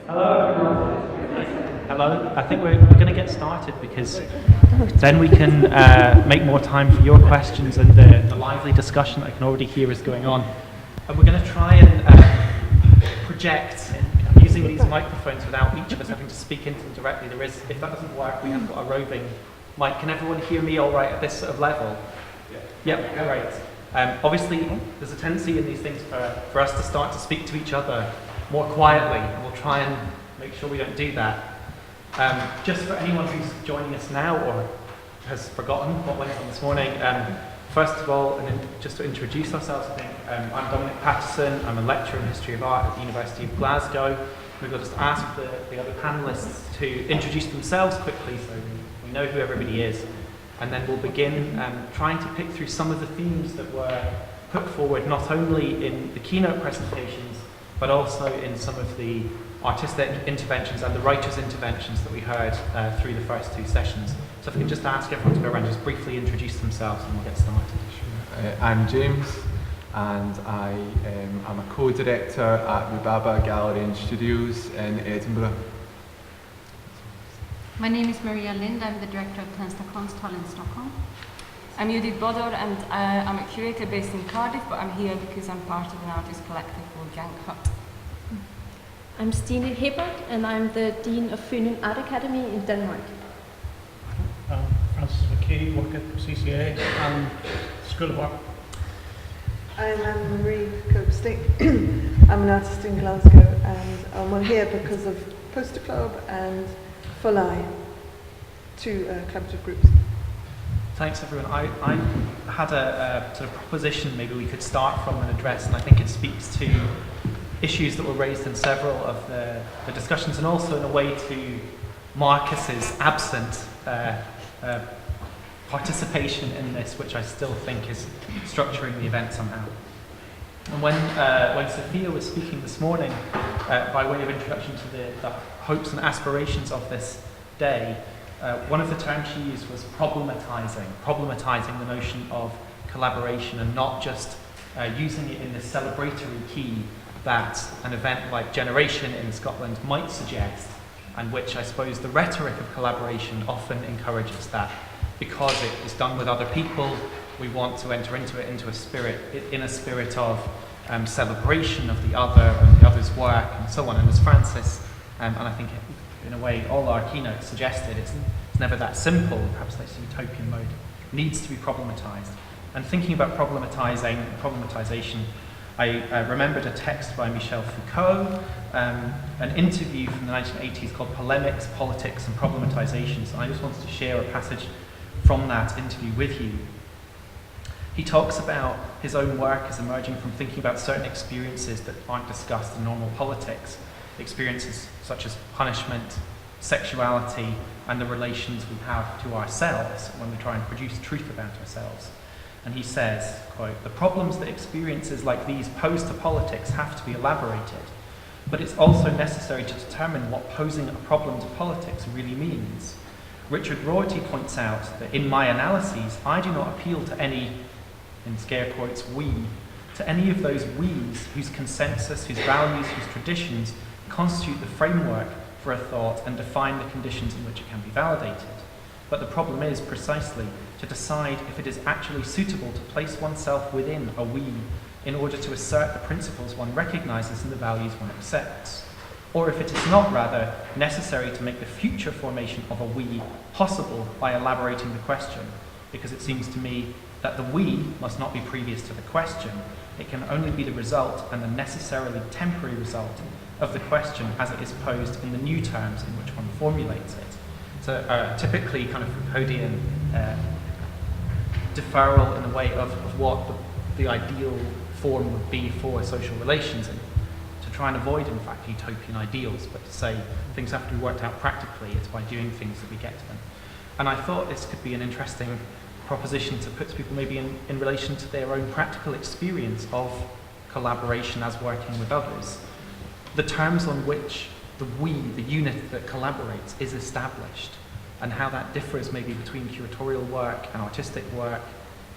Hello, everyone. Hello. I think we're going to get started because then we can make more time for your questions and the lively discussion I can already hear is going on. And we're going to try and project using these microphones without each of us having to speak into them directly. There is, if that doesn't work, we have got a roving mic. Can everyone hear me all right at this sort of level? Yep, great. Obviously, there's a tendency in these things for us to start to speak to each other more quietly, and we'll try and make sure we don't do that. Just for anyone who's joining us now or has forgotten what went on this morning, first of all, and just to introduce ourselves, I think I'm Dominic Paterson. I'm a lecturer in History of Art at the University of Glasgow. We're going to just ask the other panellists to introduce themselves quickly so we know who everybody is. And then we'll begin trying to pick through some of the themes that were put forward not only in the keynote presentations, but also in some of the artistic interventions and the writers' interventions that we heard through the first two sessions. So if we can just ask everyone to go around and just briefly introduce themselves and we'll get started. Sure. I'm James, and I am a co-director at Rhubaba Gallery and Studios in Edinburgh. My name is Maria Lind. I'm the director of Tensta Konsthall in Stockholm. I'm Judit Bodor, and I'm a curator based in Cardiff, but I'm here because I'm part of an artist collective called GANGHUT. I'm Stine Hebert, and I'm the Dean of Funen Art Academy in Denmark. McKee, work at CCA and School of Art. I'm Anne-Marie Copestake. I'm an artist in Glasgow, and I'm here because of Poster Club and Full Eye, two collaborative groups. Thanks, everyone. I had a sort of proposition maybe we could start from and address, and I think it speaks to issues that were raised in several of the discussions, and also in a way to Marcus's absent participation in this, which I still think is structuring the event somehow. And when Sophia was speaking this morning, by way of introduction to the hopes and aspirations of this day, one of the terms she used was problematizing the notion of collaboration, and not just using it in the celebratory key that an event like Generation in Scotland might suggest, and which I suppose the rhetoric of collaboration often encourages, that because it is done with other people, we want to enter into it in a spirit of celebration of the other and the other's work and so on. And as Francis, and I think in a way all our keynotes suggested, it's never that simple. Perhaps this utopian mode needs to be problematized. And thinking about problematization, I remembered a text by Michel Foucault, an interview from the 1980s called Polemics, Politics and Problematization. So I just wanted to share a passage from that interview with you. He talks about his own work as emerging from thinking about certain experiences that aren't discussed in normal politics, experiences such as punishment, sexuality, and the relations we have to ourselves when we try and produce truth about ourselves. And he says, quote, "The problems that experiences like these pose to politics have to be elaborated, but it's also necessary to determine what posing a problem to politics really means. Richard Rorty points out that in my analyses, I do not appeal to any, in scare quotes, we, to any of those we's whose consensus, whose values, whose traditions constitute the framework for a thought and define the conditions in which it can be validated. But the problem is precisely to decide if it is actually suitable to place oneself within a we in order to assert the principles one recognizes and the values one accepts, or if it is not rather necessary to make the future formation of a we possible by elaborating the question, because it seems to me that the we must not be previous to the question. It can only be the result, and the necessarily temporary result, of the question as it is posed in the new terms in which one formulates it." So typically kind of Foucauldian deferral in the way of what the ideal form would be for social relations, and to try and avoid, in fact, utopian ideals, but to say things have to be worked out practically. It's by doing things that we get to them. And I thought this could be an interesting proposition to put to people maybe in relation to their own practical experience of collaboration as working with others. The terms on which the we, the unit that collaborates, is established, and how that differs maybe between curatorial work and artistic work,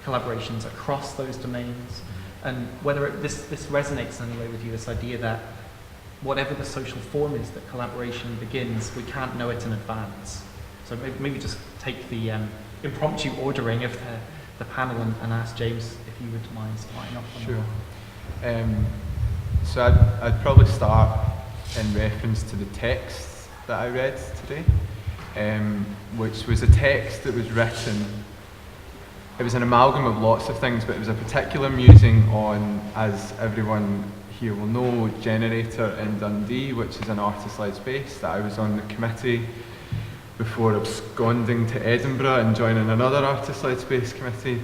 collaborations across those domains, and whether this resonates in any way with you, this idea that whatever the social form is that collaboration begins, we can't know it in advance. So maybe just take the impromptu ordering of the panel and ask James if you would mind starting off on Sure. that. So I'd probably start in reference to the text that I read today, which was a text that was written. It was an amalgam of lots of things, but it was a particular musing on, as everyone here will know, Generator in Dundee, which is an artist-led space that I was on the committee before absconding to Edinburgh and joining another artist-led space committee.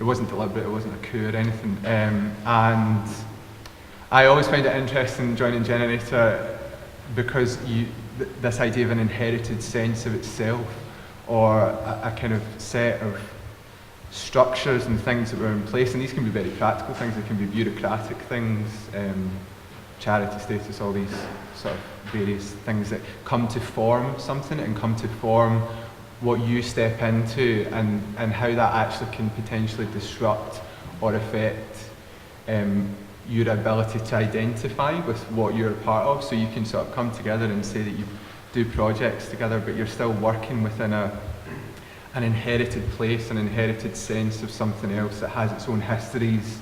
It wasn't deliberate, it wasn't a coup or anything. And I always find it interesting joining Generator because this idea of an inherited sense of itself, or a kind of set of structures and things that were in place, and these can be very practical things, they can be bureaucratic things, charity status, all these sort of various things that come to form something and come to form what you step into, and how that actually can potentially disrupt or affect your ability to identify with what you're a part of. So you can sort of come together and say that you do projects together, but you're still working within an inherited place, an inherited sense of something else that has its own histories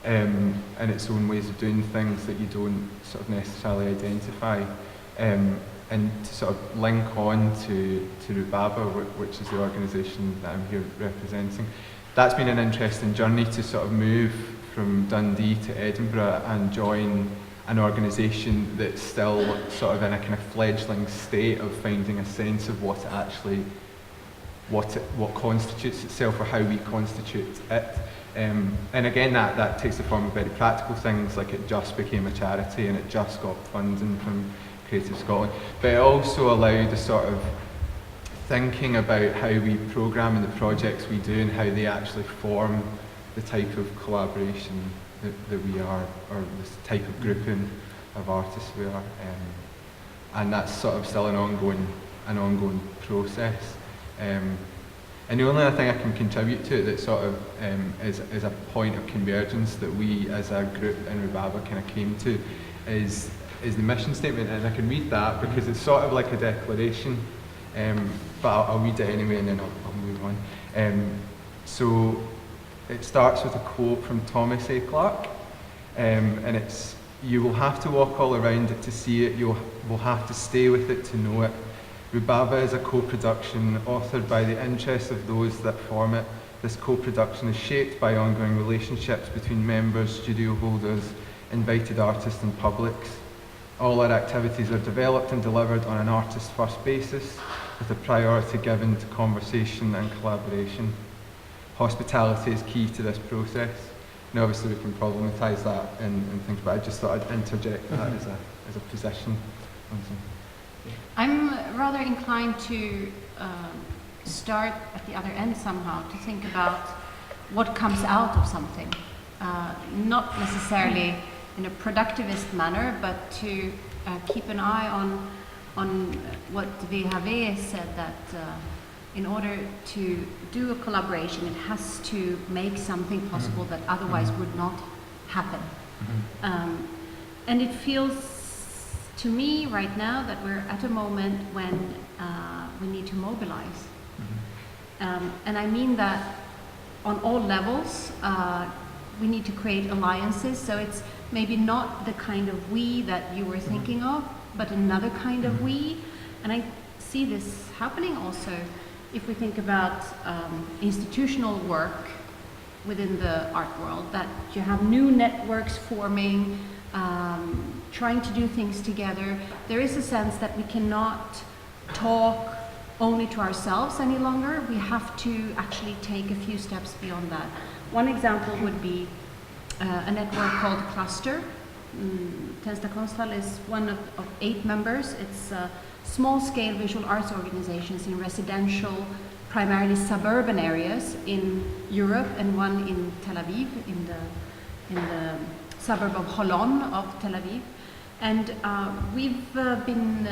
and its own ways of doing things that you don't sort of necessarily identify. And to sort of link on to Rhubaba, which is the organisation that I'm here representing, that's been an interesting journey to sort of move from Dundee to Edinburgh and join an organisation that's still sort of in a kind of fledgling state of finding a sense of what it actually, what constitutes itself, or how we constitute it. And again, that takes the form of very practical things, like it just became a charity and it just got funding from Creative Scotland. But it also allowed a sort of thinking about how we programme and the projects we do and how they actually form the type of collaboration that we are, or this type of grouping of artists we are. And that's sort of still an ongoing process. And the only other thing I can contribute to it that sort of is a point of convergence that we as a group in Rhubaba kind of came to is the mission statement, and I can read that because it's sort of like a declaration, but I'll read it anyway and then I'll move on. So it starts with a quote from Thomas A. Clarke, and it's, "You will have to walk all around it to see it, you will have to stay with it to know it. Rhubaba is a co-production authored by the interests of those that form it. This co-production is shaped by ongoing relationships between members, studio holders, invited artists and publics. All our activities are developed and delivered on an artist-first basis, with a priority given to conversation and collaboration. Hospitality is key to this process." Now obviously we can problematise that and things, but I just thought I'd interject that as a position. I'm rather inclined to start at the other end somehow, to think about what comes out of something. Not necessarily in a productivist manner, but to keep an eye on what VHV said, that in order to do a collaboration, it has to make something possible that otherwise would not happen. And it feels to me right now that we're at a moment when we need to mobilize. And I mean that on all levels. We need to create alliances, so it's maybe not the kind of we that you were thinking of, but another kind of we. And I see this happening also if we think about institutional work within the art world, that you have new networks forming, trying to do things together. There is a sense that we cannot talk only to ourselves any longer. We have to actually take a few steps beyond that. One example would be a network called Cluster. Tensta Konsthall is one of 8 members. It's small-scale visual arts organizations in residential, primarily suburban areas in Europe, and one in Tel Aviv, in the suburb of Holon of Tel Aviv. And we've been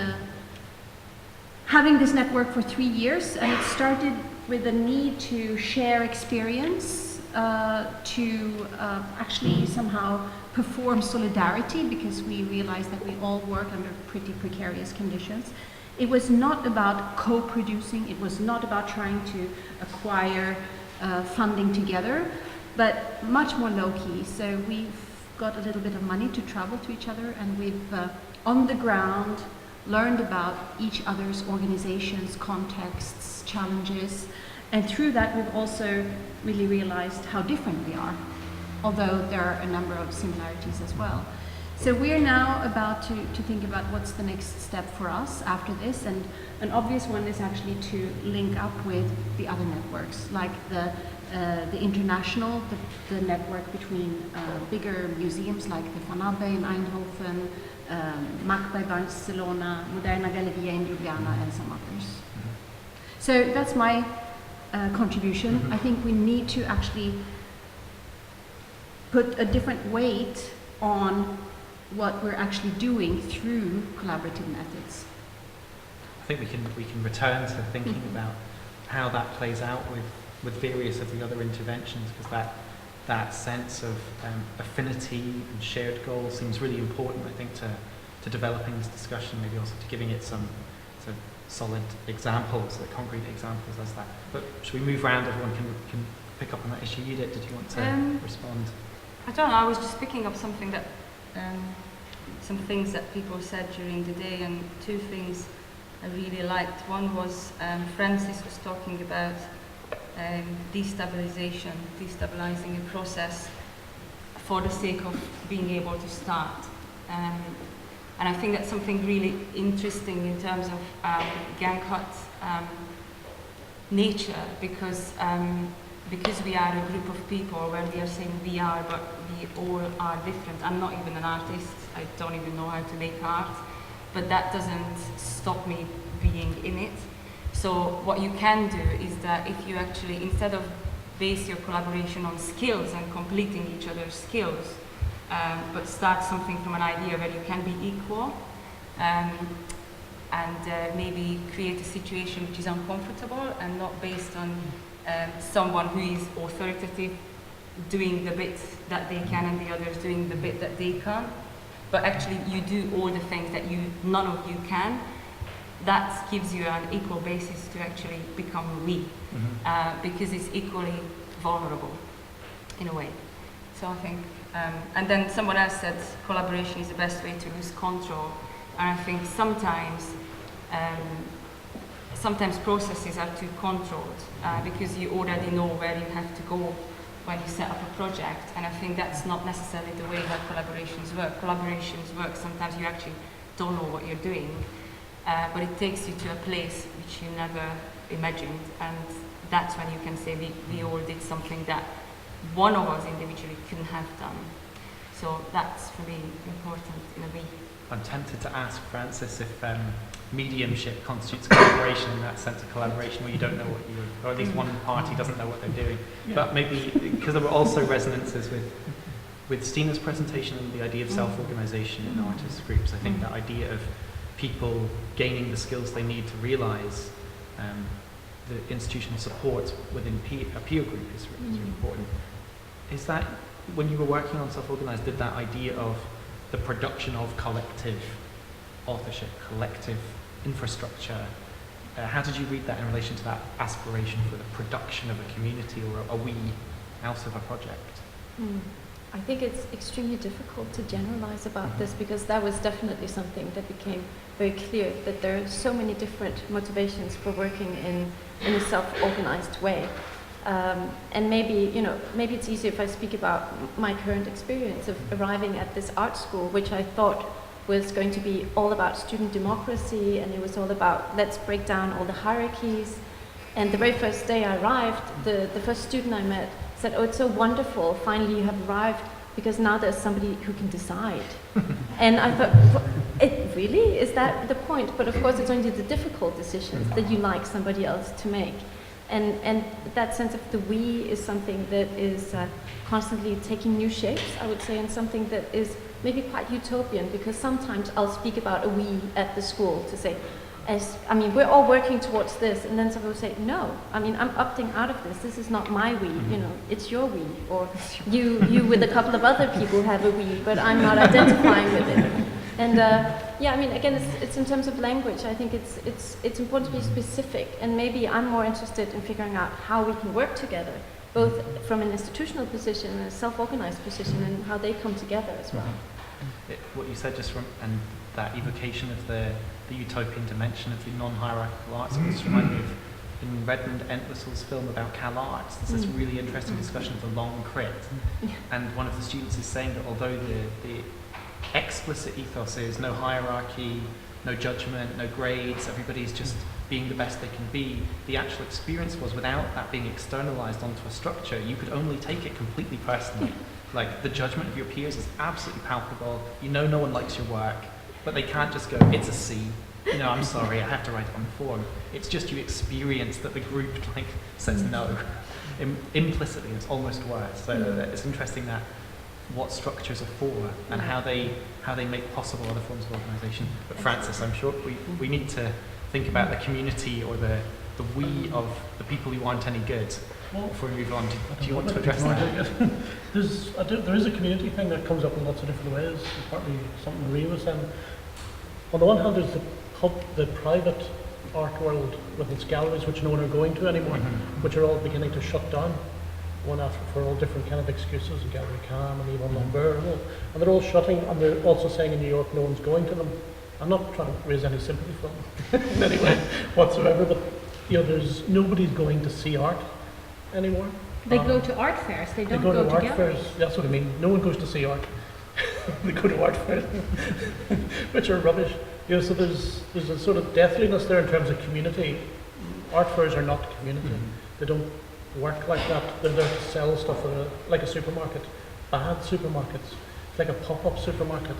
having this network for 3 years, and it started with a need to share experience to actually somehow perform solidarity, because we realized that we all work under pretty precarious conditions. It was not about co-producing, it was not about trying to acquire funding together, but much more low-key. So we've got a little bit of money to travel to each other, and we've on the ground learned about each other's organizations, contexts, challenges, and through that we've also really realized how different we are, although there are a number of similarities as well. So we're now about to think about what's the next step for us after this, and an obvious one is actually to link up with the other networks, like the international, the network between bigger museums like the Van Abbe in Eindhoven, MAC by Barcelona, Moderna Galleria in Ljubljana, and some others. So that's my contribution. I think we need to actually put a different weight on what we're actually doing through collaborative methods. I think we can return to thinking about how that plays out with various of the other interventions, because that sense of affinity and shared goals seems really important, I think, to developing this discussion, maybe also to giving it some sort of solid examples, like concrete examples as that. But should we move around? Everyone can pick up on that issue. Judit, did you want to respond? I don't know, I was just picking up something that, some things that people said during the day, and two things I really liked. One was Francis was talking about destabilizing a process for the sake of being able to start. And I think that's something really interesting in terms of GANGHUT nature, because we are a group of people where we are saying we are, but we all are different. I'm not even an artist. I don't even know how to make art, but that doesn't stop me being in it. So what you can do is that if you actually, instead of base your collaboration on skills and completing each other's skills, but start something from an idea where you can be equal, and maybe create a situation which is uncomfortable and not based on someone who is authoritative doing the bit that they can and the others doing the bit that they can't, but actually you do all the things that none of you can. That gives you an equal basis to actually become we, because it's equally vulnerable in a way. So I think, and then someone else said collaboration is the best way to lose control, and I think sometimes processes are too controlled because you already know where you have to go when you set up a project, and I think that's not necessarily the way that collaborations work. Collaborations work, sometimes you actually don't know what you're doing, but it takes you to a place which you never imagined, and that's when you can say we all did something that one of us individually couldn't have done. So that's for me important in a way. I'm tempted to ask Francis if mediumship constitutes collaboration in that sense of collaboration where you don't know what or at least one party doesn't know what they're doing. Yeah. But maybe, because there were also resonances with Stine's presentation and the idea of self-organisation in artist groups. I think that idea of people gaining the skills they need to realise the institutional support within a peer group is really important. Is that, when you were working on self-organised, did that idea of the production of collective authorship, collective infrastructure, how did you read that in relation to that aspiration for the production of a community or a we out of a project? I think it's extremely difficult to generalize about this, because that was definitely something that became very clear, that there are so many different motivations for working in a self-organized way. And maybe it's easier if I speak about my current experience of arriving at this art school, which I thought was going to be all about student democracy, and it was all about let's break down all the hierarchies. And the very first day I arrived, the first student I met said, "Oh, it's so wonderful, finally you have arrived, because now there's somebody who can decide." And I thought, it really? Is that the point? But of course it's only the difficult decisions that you like somebody else to make. And that sense of the we is something that is constantly taking new shapes, I would say, and something that is maybe quite utopian, because sometimes I'll speak about a we at the school to say, I mean, we're all working towards this, and then someone will say, no, I mean, I'm opting out of this. This is not my we, you know, it's your we, or you with a couple of other people have a we, but I'm not identifying with it. And yeah, I mean, again, it's in terms of language. I think it's important to be specific, and maybe I'm more interested in figuring out how we can work together, both from an institutional position and a self-organized position, and how they come together as well. What you said just from, and that evocation of the utopian dimension of the non-hierarchical arts, it just reminded me of in Redmond Entwistle's film about Cal Arts, there's this really interesting discussion of the long crit, and one of the students is saying that although the explicit ethos is no hierarchy, no judgment, no grades, everybody's just being the best they can be, the actual experience was, without that being externalized onto a structure, you could only take it completely personally. Like, the judgment of your peers is absolutely palpable. You know no one likes your work, but they can't just go, it's a C. You know, I'm sorry, I have to write it on the form. It's just you experience that the group like says no. Implicitly, it's almost worse. So it's interesting that what structures are for and how they make possible other forms of organisation. But Francis, I'm sure we need to think about the community or the we of the people who aren't any good. Before we move on, do you want to address that? There is a community thing that comes up in lots of different ways. It's partly something Marie was saying. On the one hand, there's the private art world with its galleries, which no one are going to anymore, which are all beginning to shut down, one after, for all different kind of excuses, and Gallery Cam and Yvonne Lambert, and they're all shutting, and they're also saying in New York no one's going to them. I'm not trying to raise any sympathy for them in any way whatsoever, but you know, nobody's going to see art anymore. They go to art fairs, they don't go to art galleries. fairs. That's what I mean. No one goes to see art. They go to art fairs, which are rubbish. You know, so there's a sort of deathliness there in terms of community. Art fairs are not community. They don't work like that. They're there to sell stuff like a supermarket. Bad supermarkets. It's like a pop-up supermarket.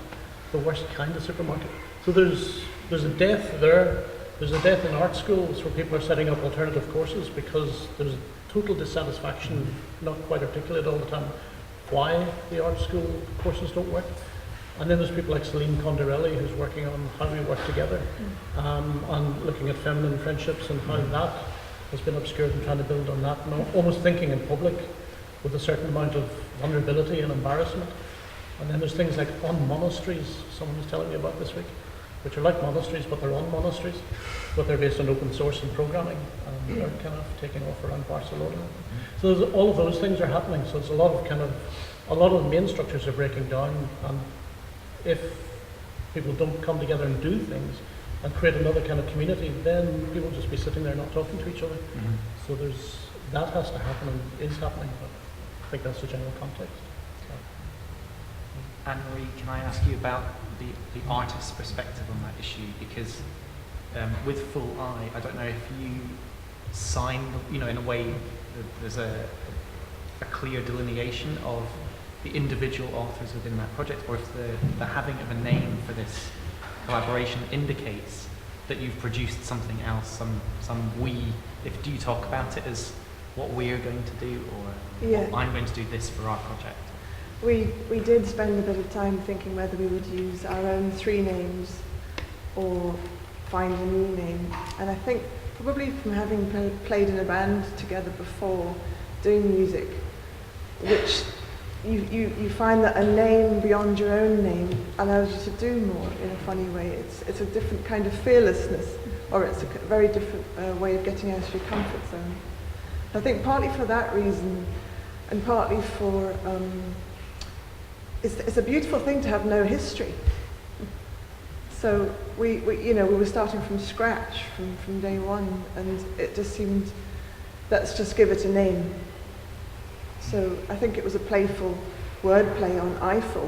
The worst kind of supermarket. So there's a death there. There's a death in art schools where people are setting up alternative courses because there's a total dissatisfaction, not quite articulate all the time, why the art school courses don't work. And then there's people like Celine Condarelli who's working on how we work together and looking at feminine friendships and how that has been obscured and trying to build on that and almost thinking in public with a certain amount of vulnerability and embarrassment. And then there's things like on monasteries, someone was telling me about this week, which are like monasteries, but they're on monasteries, but they're based on open source and programming, and they're kind of taking off around Barcelona. So all of those things are happening. So it's a lot of the main structures are breaking down, and if people don't come together and do things and create another kind of community, then people will just be sitting there not talking to each other. So that has to happen and is happening, but I think that's the general context. Anne-Marie, can I ask you about the artist's perspective on that issue? Because with Full I don't know if you sign, you know, in a way, there's a clear delineation of the individual authors within that project, or if the having of a name for this collaboration indicates that you've produced something else, some we. Do you talk about it as what we're going to do, or I'm going to do this for our project? We did spend a bit of time thinking whether we would use our own 3 names or find a new name. And I think probably from having played in a band together before, doing music, which you find that a name beyond your own name allows you to do more in a funny way. It's a different kind of fearlessness, or it's a very different way of getting out of your comfort zone. I think partly for that reason, and partly for it's a beautiful thing to have no history. So we were starting from scratch from day one, and it just seemed, let's just give it a name. So I think it was a playful wordplay on Eiffel.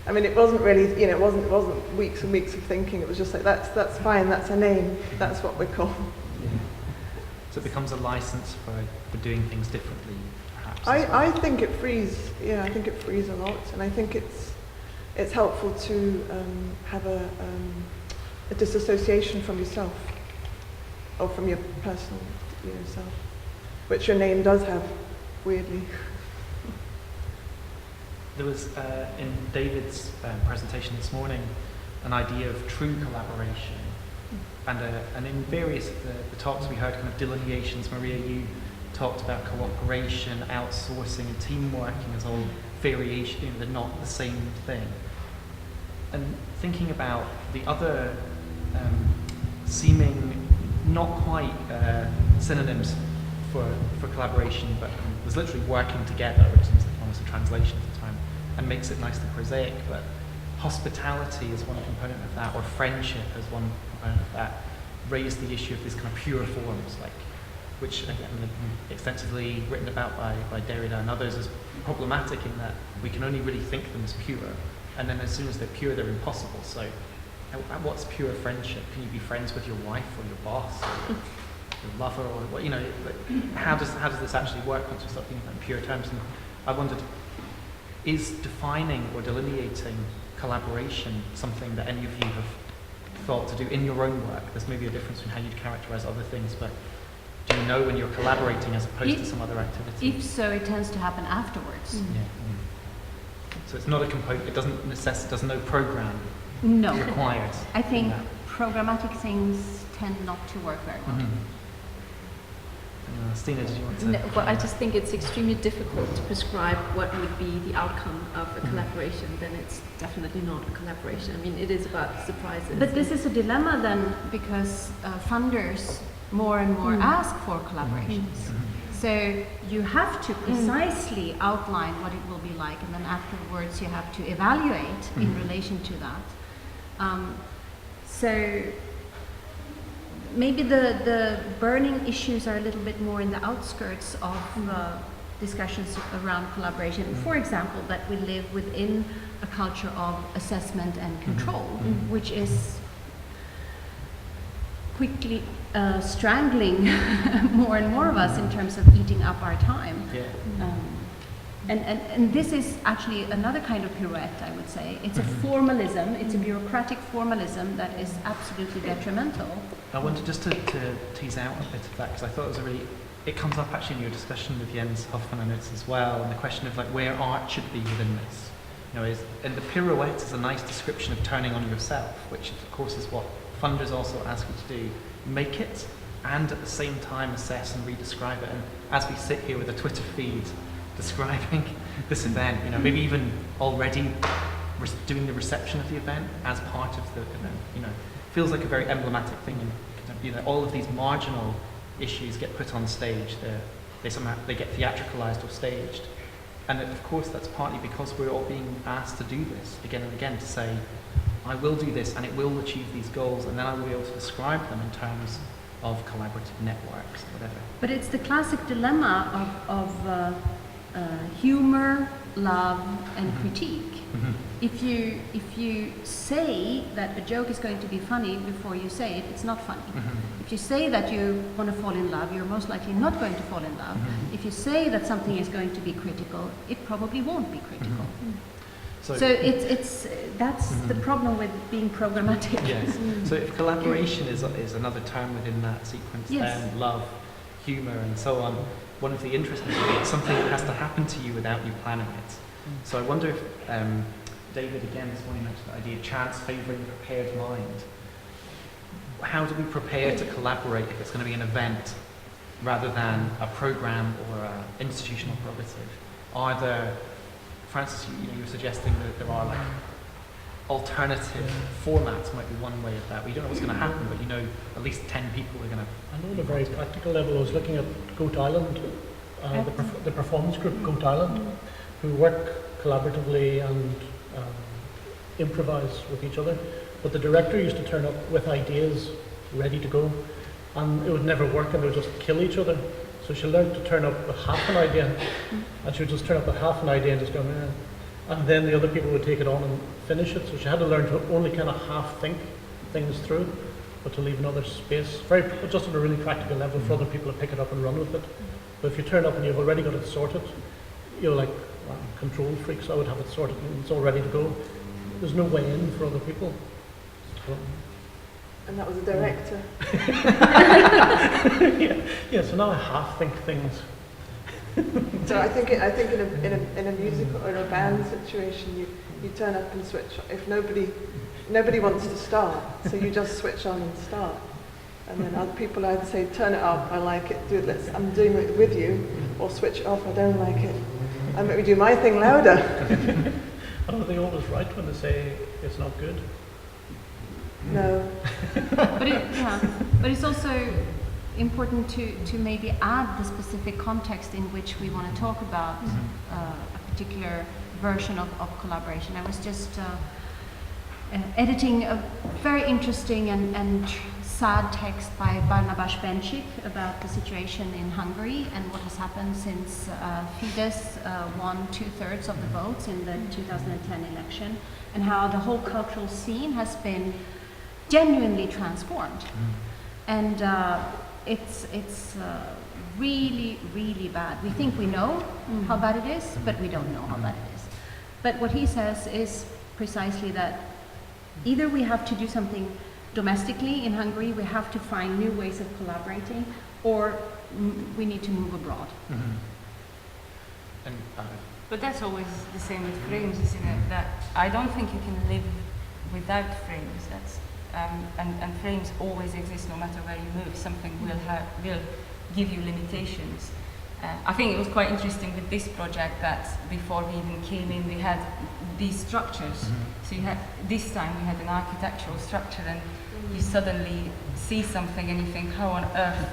I mean, it wasn't really, it wasn't weeks and weeks of thinking. It was just like, that's fine, that's a name, that's what we're called. So it becomes a license for doing things differently, perhaps. I think it frees. Yeah, I think it frees a lot, and I think it's helpful to have a disassociation from yourself, or from your personal self, which your name does have, weirdly. There was, in David's presentation this morning, an idea of true collaboration, And in various of the talks we heard kind of delineations. Maria, you talked about cooperation, outsourcing, and team working as all variation. They're not the same thing. And thinking about the other seeming not quite synonyms for collaboration, but was literally working together, which seems like almost a translation at the time, and makes it nicely prosaic. But hospitality is one component of that, or friendship as one component of that. Raised the issue of these kind of pure forms, like, which again have been extensively written about by Derrida and others as problematic in that we can only really think them as pure, and then as soon as they're pure, they're impossible. So, what's pure friendship? Can you be friends with your wife or your boss or your lover, or what? You know, how does this actually work once we start thinking about in pure terms? And I wondered, is defining or delineating collaboration something that any of you have thought to do in your own work? There's maybe a difference in how you'd characterize other things, but do you know when you're collaborating as opposed to some other activity? If so, it tends to happen afterwards. Yeah. So it's not a component. It doesn't necessitate. There's no program No. required. I think in that. programmatic things tend not to work very well. Stine, did you want to? No, well, I just think it's extremely difficult to prescribe what would be the outcome of a collaboration. Then it's definitely not a collaboration. I mean, it is about surprises. But this is a dilemma then, because funders more and more ask for collaborations. So you have to precisely outline what it will be like, and then afterwards you have to evaluate in relation to that. So maybe the burning issues are a little bit more in the outskirts of discussions around collaboration. For example, that we live within a culture of assessment and control, which is quickly strangling more and more of us in terms of eating up our time. Yeah. And this is actually another kind of pirouette, I would say. It's a formalism, it's a bureaucratic formalism that is absolutely detrimental. I wanted just to tease out a bit of that, because I thought it was a really, it comes up actually in your discussion with Jens Hoffmann, I noticed as well, and the question of like where art should be within this. You know, and the pirouette is a nice description of turning on yourself, which of course is what funders also ask you to do. Make it, and at the same time assess and re-describe it. And as we sit here with a Twitter feed describing this event, you know, maybe even already doing the reception of the event as part of the event, you know, feels like a very emblematic thing. And you know, all of these marginal issues get put on stage. They get theatricalized or staged, and of course that's partly because we're all being asked to do this again and again, to say, I will do this and it will achieve these goals, and then I will be able to describe them in terms of collaborative networks, whatever. But it's the classic dilemma of humor, love, and critique. If you say that a joke is going to be funny before you say it, it's not funny. If you say that you want to fall in love, you're most likely not going to fall in love. If you say that something is going to be critical, it probably won't be critical. So that's the problem with being programmatic. Yes. So if collaboration is another term within that sequence, Yes. then love, humor, and so on, one of the interesting things, it's something that has to happen to you without you planning it. So I wonder if David again this morning mentioned the idea of chance favouring prepared mind. How do we prepare to collaborate if it's going to be an event rather than a programme or an institutional prerogative? Are there, Francis, you were suggesting that there are like alternative formats might be one way of that. We don't know what's going to happen, but you know at least 10 people are going to... I know on a very practical level, I was looking at Goat Island, the performance group Goat Island, who work collaboratively and improvise with each other. But the director used to turn up with ideas ready to go, and it would never work, and they would just kill each other. So she learned to turn up with half an idea, and she would just turn up with half an idea and just go, man. And then the other people would take it on and finish it. So she had to learn to only kind of half think things through, but to leave another space, just on a really practical level for other people to pick it up and run with it. But if you turn up and you've already got it sorted, you're like control freaks. I would have it sorted and it's all ready to go. There's no way in for other people. So, And that was a director. yeah. So now I half think things. So I think in a musical or a band situation, you turn up and switch. If nobody nobody wants to start, so you just switch on and start. And then other people either say, turn it up, I like it, do it, I'm doing it with you, or switch it off, I don't like it. And maybe do my thing louder. Are they always right when they say it's not good? No. But it's also important to maybe add the specific context in which we want to talk about a particular version of collaboration. I was just editing a very interesting and sad text by Barnabas Benčík about the situation in Hungary and what has happened since Fidesz won 2/3 of the votes in the 2010 election, and how the whole cultural scene has been genuinely transformed. And it's really, really bad. We think we know how bad it is, but we don't know how bad it is. But what he says is precisely that either we have to do something domestically in Hungary, we have to find new ways of collaborating, or we need to move abroad. And, But that's always the same with frames, isn't it? That I don't think you can live without frames. That's and frames always exist no matter where you move. Something will give you limitations. I think it was quite interesting with this project that before we even came in, we had these structures. So you had this time we had an architectural structure, and you suddenly see something and you think, how on earth?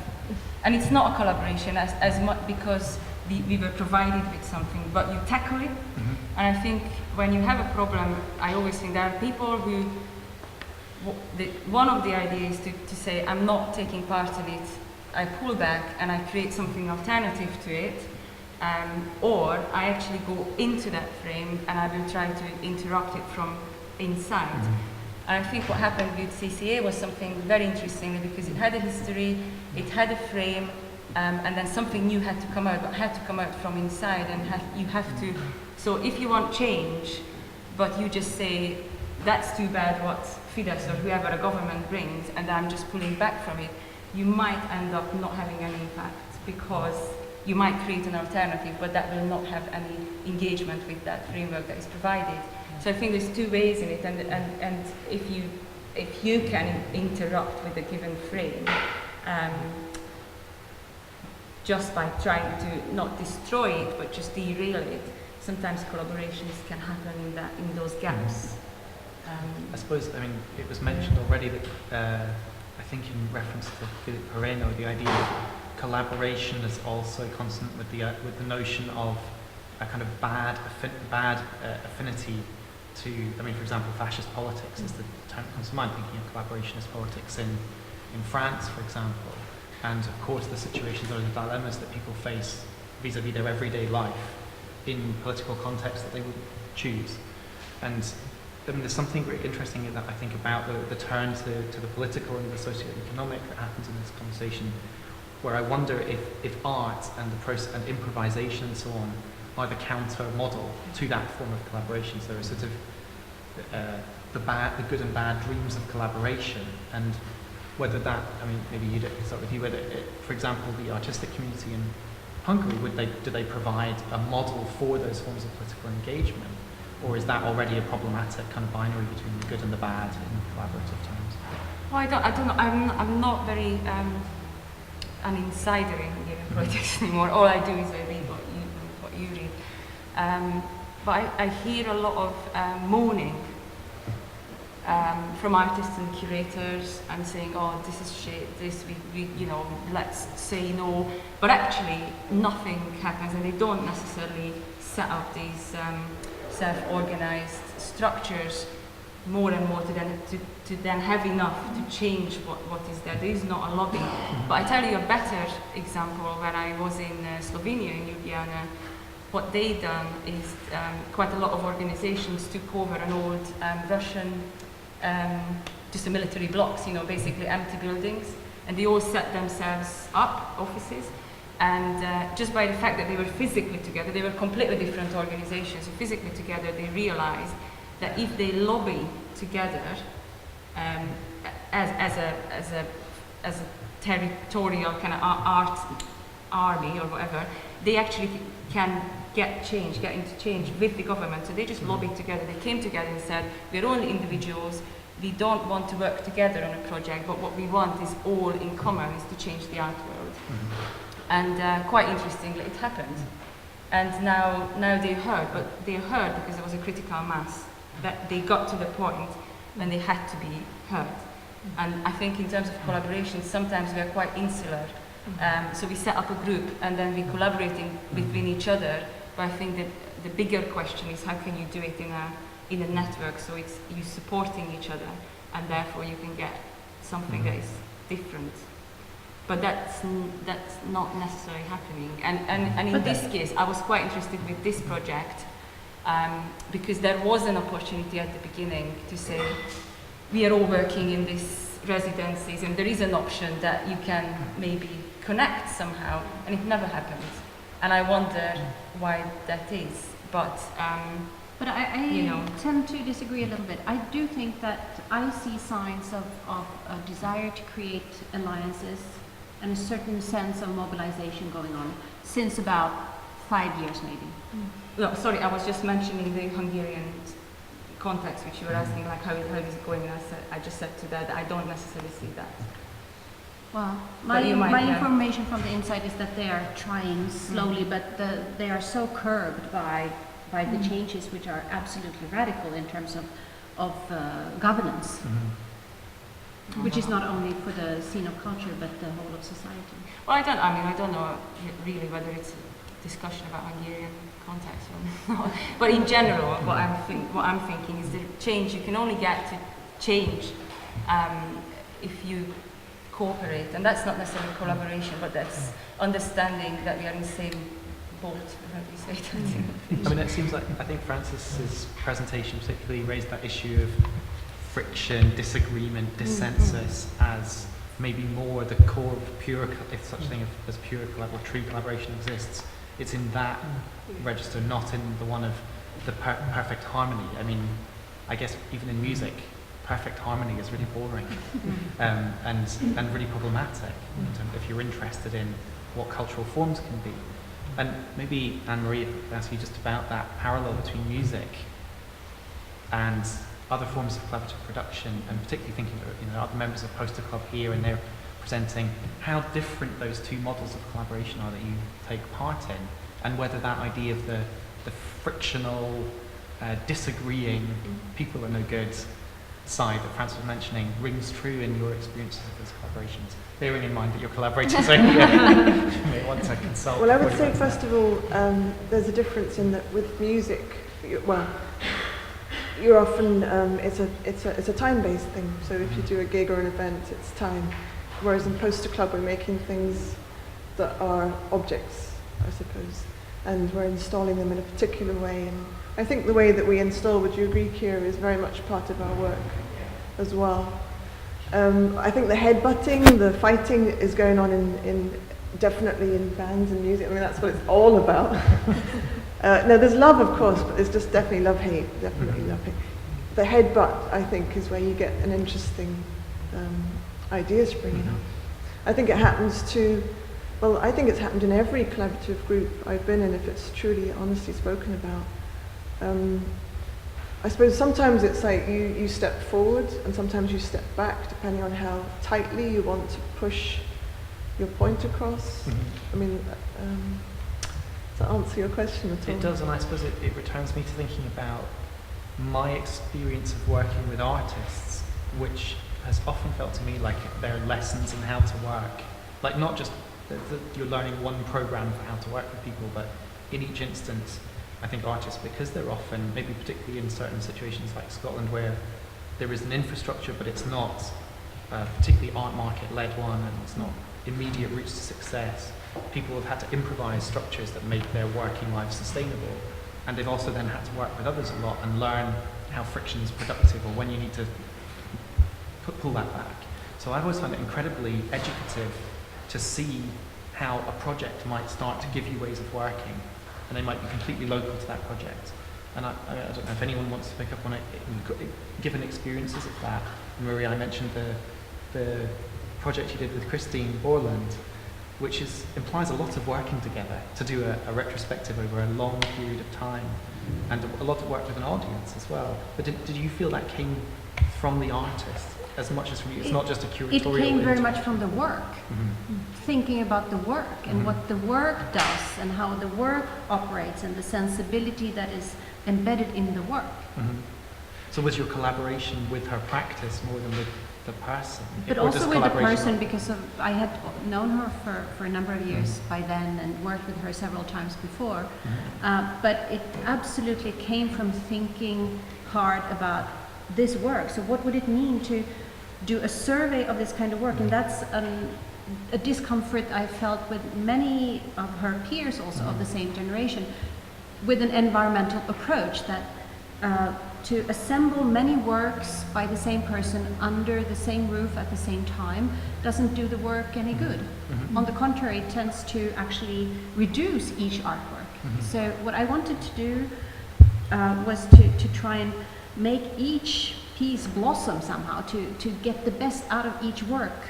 And it's not a collaboration as much because we were provided with something, but you tackle it. And I think when you have a problem, I always think there are people who, one of the ideas is to say, I'm not taking part of it, I pull back and I create something alternative to it, or I actually go into that frame and I will try to interrupt it from inside. And I think what happened with CCA was something very interesting because it had a history, it had a frame, and then something new had to come out, but had to come out from inside, and you have to, so if you want change, but you just say, that's too bad what Fidesz or whoever a government brings, and I'm just pulling back from it, you might end up not having any impact because you might create an alternative, but that will not have any engagement with that framework that is provided. So I think there's two ways in it, and if you can interrupt with a given frame, just by trying to not destroy it, but just derail it, sometimes collaborations can happen in those gaps. I suppose, I mean, it was mentioned already that I think in reference to Philip Moreno, the idea of collaboration is also consonant with the notion of a kind of bad affinity to, I mean, for example, fascist politics is the term that comes to mind, thinking of collaborationist politics in France, for example. And of course the situations or the dilemmas that people face vis-a-vis their everyday life in political contexts that they would choose. And I mean, there's something very interesting that I think about the turn to the political and the socio-economic that happens in this conversation, where I wonder if art and the process and improvisation and so on are the counter model to that form of collaboration. So there's sort of the good and bad dreams of collaboration, and whether that, I mean, maybe you'd start with you, whether, for example, the artistic community in Hungary, do they provide a model for those forms of political engagement? Or is that already a problematic kind of binary between the good and the bad in collaborative terms? Well, I don't know. I'm not very an insider in given projects anymore. All I do is I read what you read. But I hear a lot of moaning from artists and curators and saying, oh, this is shit, this, we let's say no. But actually, nothing happens, and they don't necessarily set up these self-organized structures more and more to then have enough to change what is there. There is not a lobby. But I tell you a better example. When I was in Slovenia, in Ljubljana, what they done is quite a lot of organizations took over an old Russian, just a military blocks, basically empty buildings, and they all set themselves up, offices. And just by the fact that they were physically together, they were completely different organizations. So physically together, they realized that if they lobby together as a territorial kind of art army or whatever, they actually can get into change with the government. So they just lobbied together. They came together and said, we're only individuals. we don't want to work together on a project, but what we want is all in common is to change the art world. And quite interestingly, it happened. And now they heard, but they heard because there was a critical mass, that they got to the point when they had to be heard. And I think in terms of collaboration, sometimes we are quite insular. So we set up a group and then we're collaborating between each other. But I think that the bigger question is how can you do it in a network, so it's you supporting each other, and therefore you can get something that is different. But that's not necessarily happening. And in this case, I was quite interested with this project because there was an opportunity at the beginning to say, we are all working in these residencies and there is an option that you can maybe connect somehow, and it never happened. And I wonder why that is. But I you know, tend to disagree a little bit. I do think that I see signs of a desire to create alliances and a certain sense of mobilization going on since about 5 years maybe. no, sorry, I was just mentioning the Hungarian context, which you were asking, like how is it going, and I just said to that I don't necessarily see that. Well, But you might, my yeah. information from the inside is that they are trying slowly, but they are so curbed by the changes which are absolutely radical in terms of governance, which is not only for the scene of culture but the whole of society. Well, I don't know really whether it's a discussion about Hungarian context or not. But in general, what I'm thinking is that change, you can only get to change if you cooperate, and that's not necessarily collaboration, but that's understanding that we are in the same boat. How do you say that? I mean, it seems like, I think Francis's presentation particularly raised that issue of friction, disagreement, dissensus as maybe more the core of pure, if such a thing as pure true collaboration exists. It's in that register, not in the one of the perfect harmony. I mean, I guess even in music, perfect harmony is really boring and really problematic in terms if you're interested in what cultural forms can be. And maybe, Anne-Marie, if I ask you just about that parallel between music and other forms of collaborative production, and particularly thinking about other members of Poster Club here, and they're presenting how different those two models of collaboration are that you take part in, and whether that idea of the frictional, disagreeing, people are no good side that Francis was mentioning rings true in your experiences of those collaborations, bearing in mind that your collaborators are here. You may want to consult. Well, I would say, first of all, there's a difference in that with music, you're often, it's a time-based thing. So if you do a gig or an event, it's time. Whereas in Poster Club, we're making things that are objects, I suppose, and we're installing them in a particular way. And I think the way that we install, would you agree, Kira, is very much part of our work as well. I think the headbutting, the fighting is going on definitely in bands and music. I mean, that's what it's all about. No, there's love, of course, but there's just definitely love-hate, definitely love-hate. The headbutt, I think, is where you get an interesting idea springing up. I think it happens I think it's happened in every collaborative group I've been in, if it's truly honestly spoken about. I suppose sometimes it's like you step forward and sometimes you step back, depending on how tightly you want to push your point across. I mean, does that answer your question at all? It does, and I suppose it returns me to thinking about my experience of working with artists, which has often felt to me like there are lessons in how to work. Like not just that you're learning one program for how to work with people, but in each instance, I think artists, because they're often, maybe particularly in certain situations like Scotland, where there is an infrastructure, but it's not a particularly art market-led one, and it's not immediate routes to success. People have had to improvise structures that make their working lives sustainable, and they've also then had to work with others a lot and learn how friction is productive or when you need to pull that back. So I always find it incredibly educative to see how a project might start to give you ways of working, and they might be completely local to that project. And I don't know if anyone wants to pick up on it, given experiences of that. Maria, I mentioned the project you did with Christine Borland, which implies a lot of working together to do a retrospective over a long period of time, and a lot of work with an audience as well. But did you feel that came from the artist as much as from you? It's not just a curatorial. It came very inter- much from the work, thinking about the work and what the work does and how the work operates and the sensibility that is embedded in the work. So was your collaboration with her practice more than with the person? But Or also does with the collaboration- person, because I had known her for a number of years by then and worked with her several times before. But it absolutely came from thinking hard about this work. So what would it mean to do a survey of this kind of work? And that's a discomfort I felt with many of her peers also of the same generation, with an environmental approach that to assemble many works by the same person under the same roof at the same time doesn't do the work any good. On the contrary, it tends to actually reduce each artwork. So what I wanted to do was to try and make each piece blossom somehow, to get the best out of each work.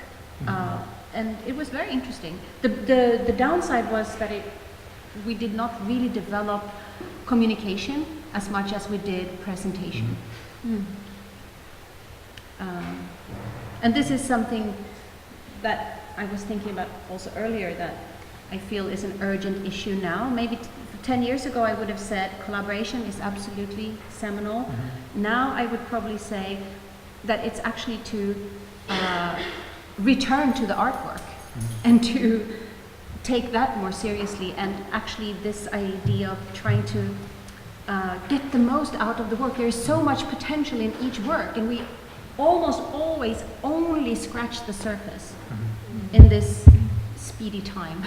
And it was very interesting. The downside was that we did not really develop communication as much as we did presentation. And this is something that I was thinking about also earlier, that I feel is an urgent issue now. Maybe 10 years ago I would have said collaboration is absolutely seminal. Now I would probably say that it's actually to return to the artwork and to take that more seriously, and actually this idea of trying to get the most out of the work. There is so much potential in each work, and we almost always only scratch the surface in this speedy time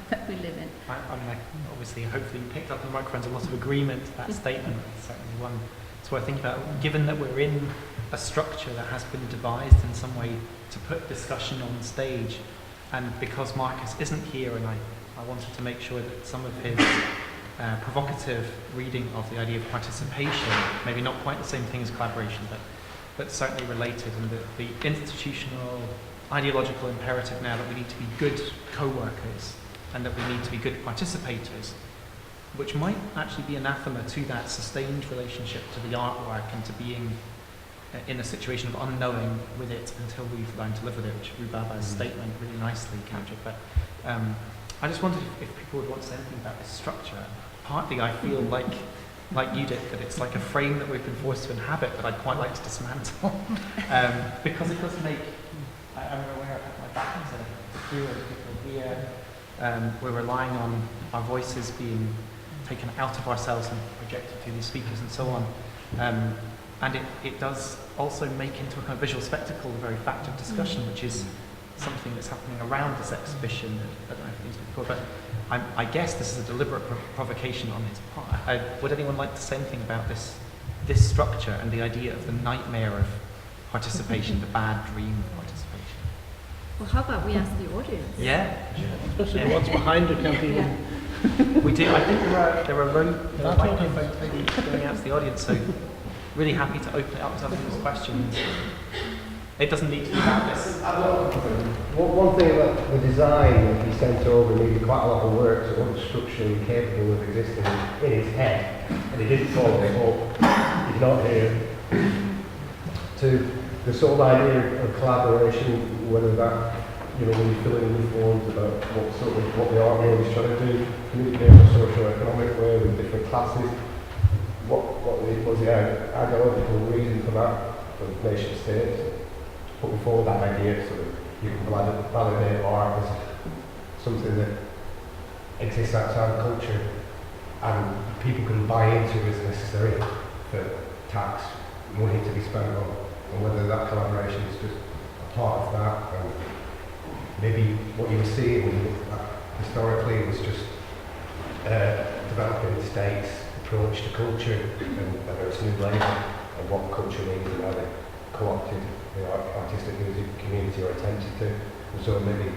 that we live in. I mean, obviously, hopefully you picked up on the microphones a lot of agreement to that statement. It's certainly one it's worth thinking about. Given that we're in a structure that has been devised in some way to put discussion on stage, and because Marcus isn't here, and I wanted to make sure that some of his provocative reading of the idea of participation, maybe not quite the same thing as collaboration, but certainly related, and the institutional, ideological imperative now that we need to be good co-workers and that we need to be good participators, which might actually be anathema to that sustained relationship to the artwork and to being in a situation of unknowing with it until we've learned to live with it, which Rhubaba's statement really nicely captured. But I just wondered if people would want to say anything about this structure. Partly I feel like you did, that it's like a frame that we've been forced to inhabit that I'd quite like to dismantle. Because it does make, I remember where my back was here, people here, we're relying on our voices being taken out of ourselves and projected through these speakers and so on. And it does also make into a kind of visual spectacle the very fact of discussion, which is something that's happening around this exhibition that I've used before. But I guess this is a deliberate provocation on his part. Would anyone like to say anything about this structure and the idea of the nightmare of participation, the bad dream of participation? Well, how about we ask the audience? Yeah. Especially the ones behind you can't even. We do. I think there are microphones maybe going out to the audience, so really happy to open it up to other questions. It doesn't need to be about this. One thing about the design that he sent over needed quite a lot of work, so it wasn't structurally capable of existing in his head, and he didn't follow it up. He's not here. To the sort of idea of collaboration, whether that, when you're filling in the forms about what the art world is trying to do, communicate in a socio-economic way with different classes, what was the ideological reason for that, for nation states? Putting forward that idea so that you can validate art as something that exists outside the culture and people can buy into as necessary for tax money to be spent on, and whether that collaboration is just a part of that. And maybe what you were seeing when you looked at that historically was just developing the state's approach to culture and whether it's new labour and what culture means and how they co-opted the artistic music community or attempted to. And so maybe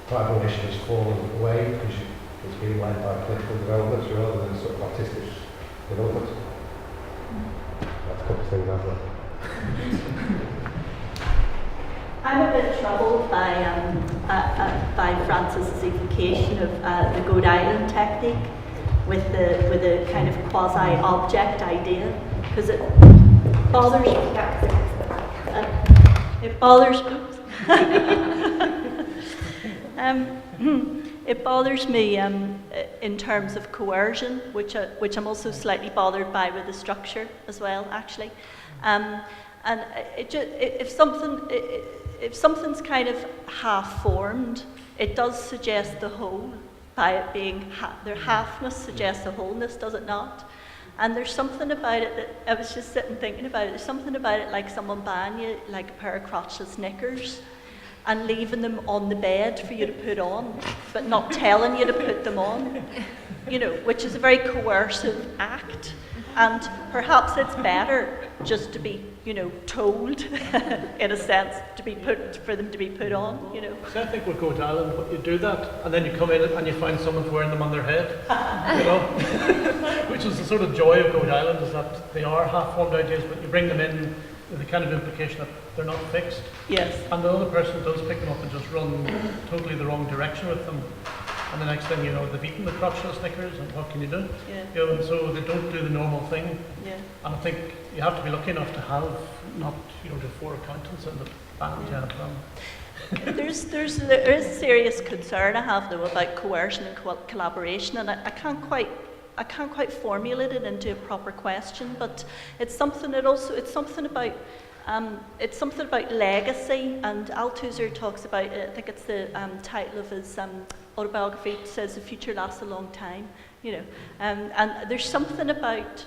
collaboration has fallen away because it's being led by political developments rather than sort of artistic development. That's a couple of things I've learned. I'm a bit troubled by Francis's evocation of the Goat Island technique with the kind of quasi-object idea, because it bothers me. It bothers it bothers me in terms of coercion, which I'm also slightly bothered by with the structure as well, actually. And if something's kind of half-formed, it does suggest the whole. By it being their halfness suggests the wholeness, does it not? And there's something about it that I was just sitting thinking about it. There's something about it like someone buying you like a pair of crotchless knickers and leaving them on the bed for you to put on, but not telling you to put them on, you know, which is a very coercive act. And perhaps it's better just to be, you know, told, in a sense, for them to be put on, you know. So I think with Goat Island, you do that, and then you come in and you find someone wearing them on their head, you know, which is the sort of joy of Goat Island, is that they are half-formed ideas, but you bring them in with the kind of implication that they're not fixed. Yes. And the other person does pick them up and just run totally the wrong direction with them. And the next thing you know, they've eaten the crotchless knickers, and what can you do? Yeah. You know, and so they don't do the normal thing. Yeah. And I think you have to be lucky enough to have not, you know, the 4 accountants in the band. Yeah. There is serious concern I have though about coercion and collaboration, and I can't quite formulate it into a proper question. But it's something about legacy, and Althusser talks about it. I think it's the title of his autobiography. Says the future lasts a long time, you know. And there's something about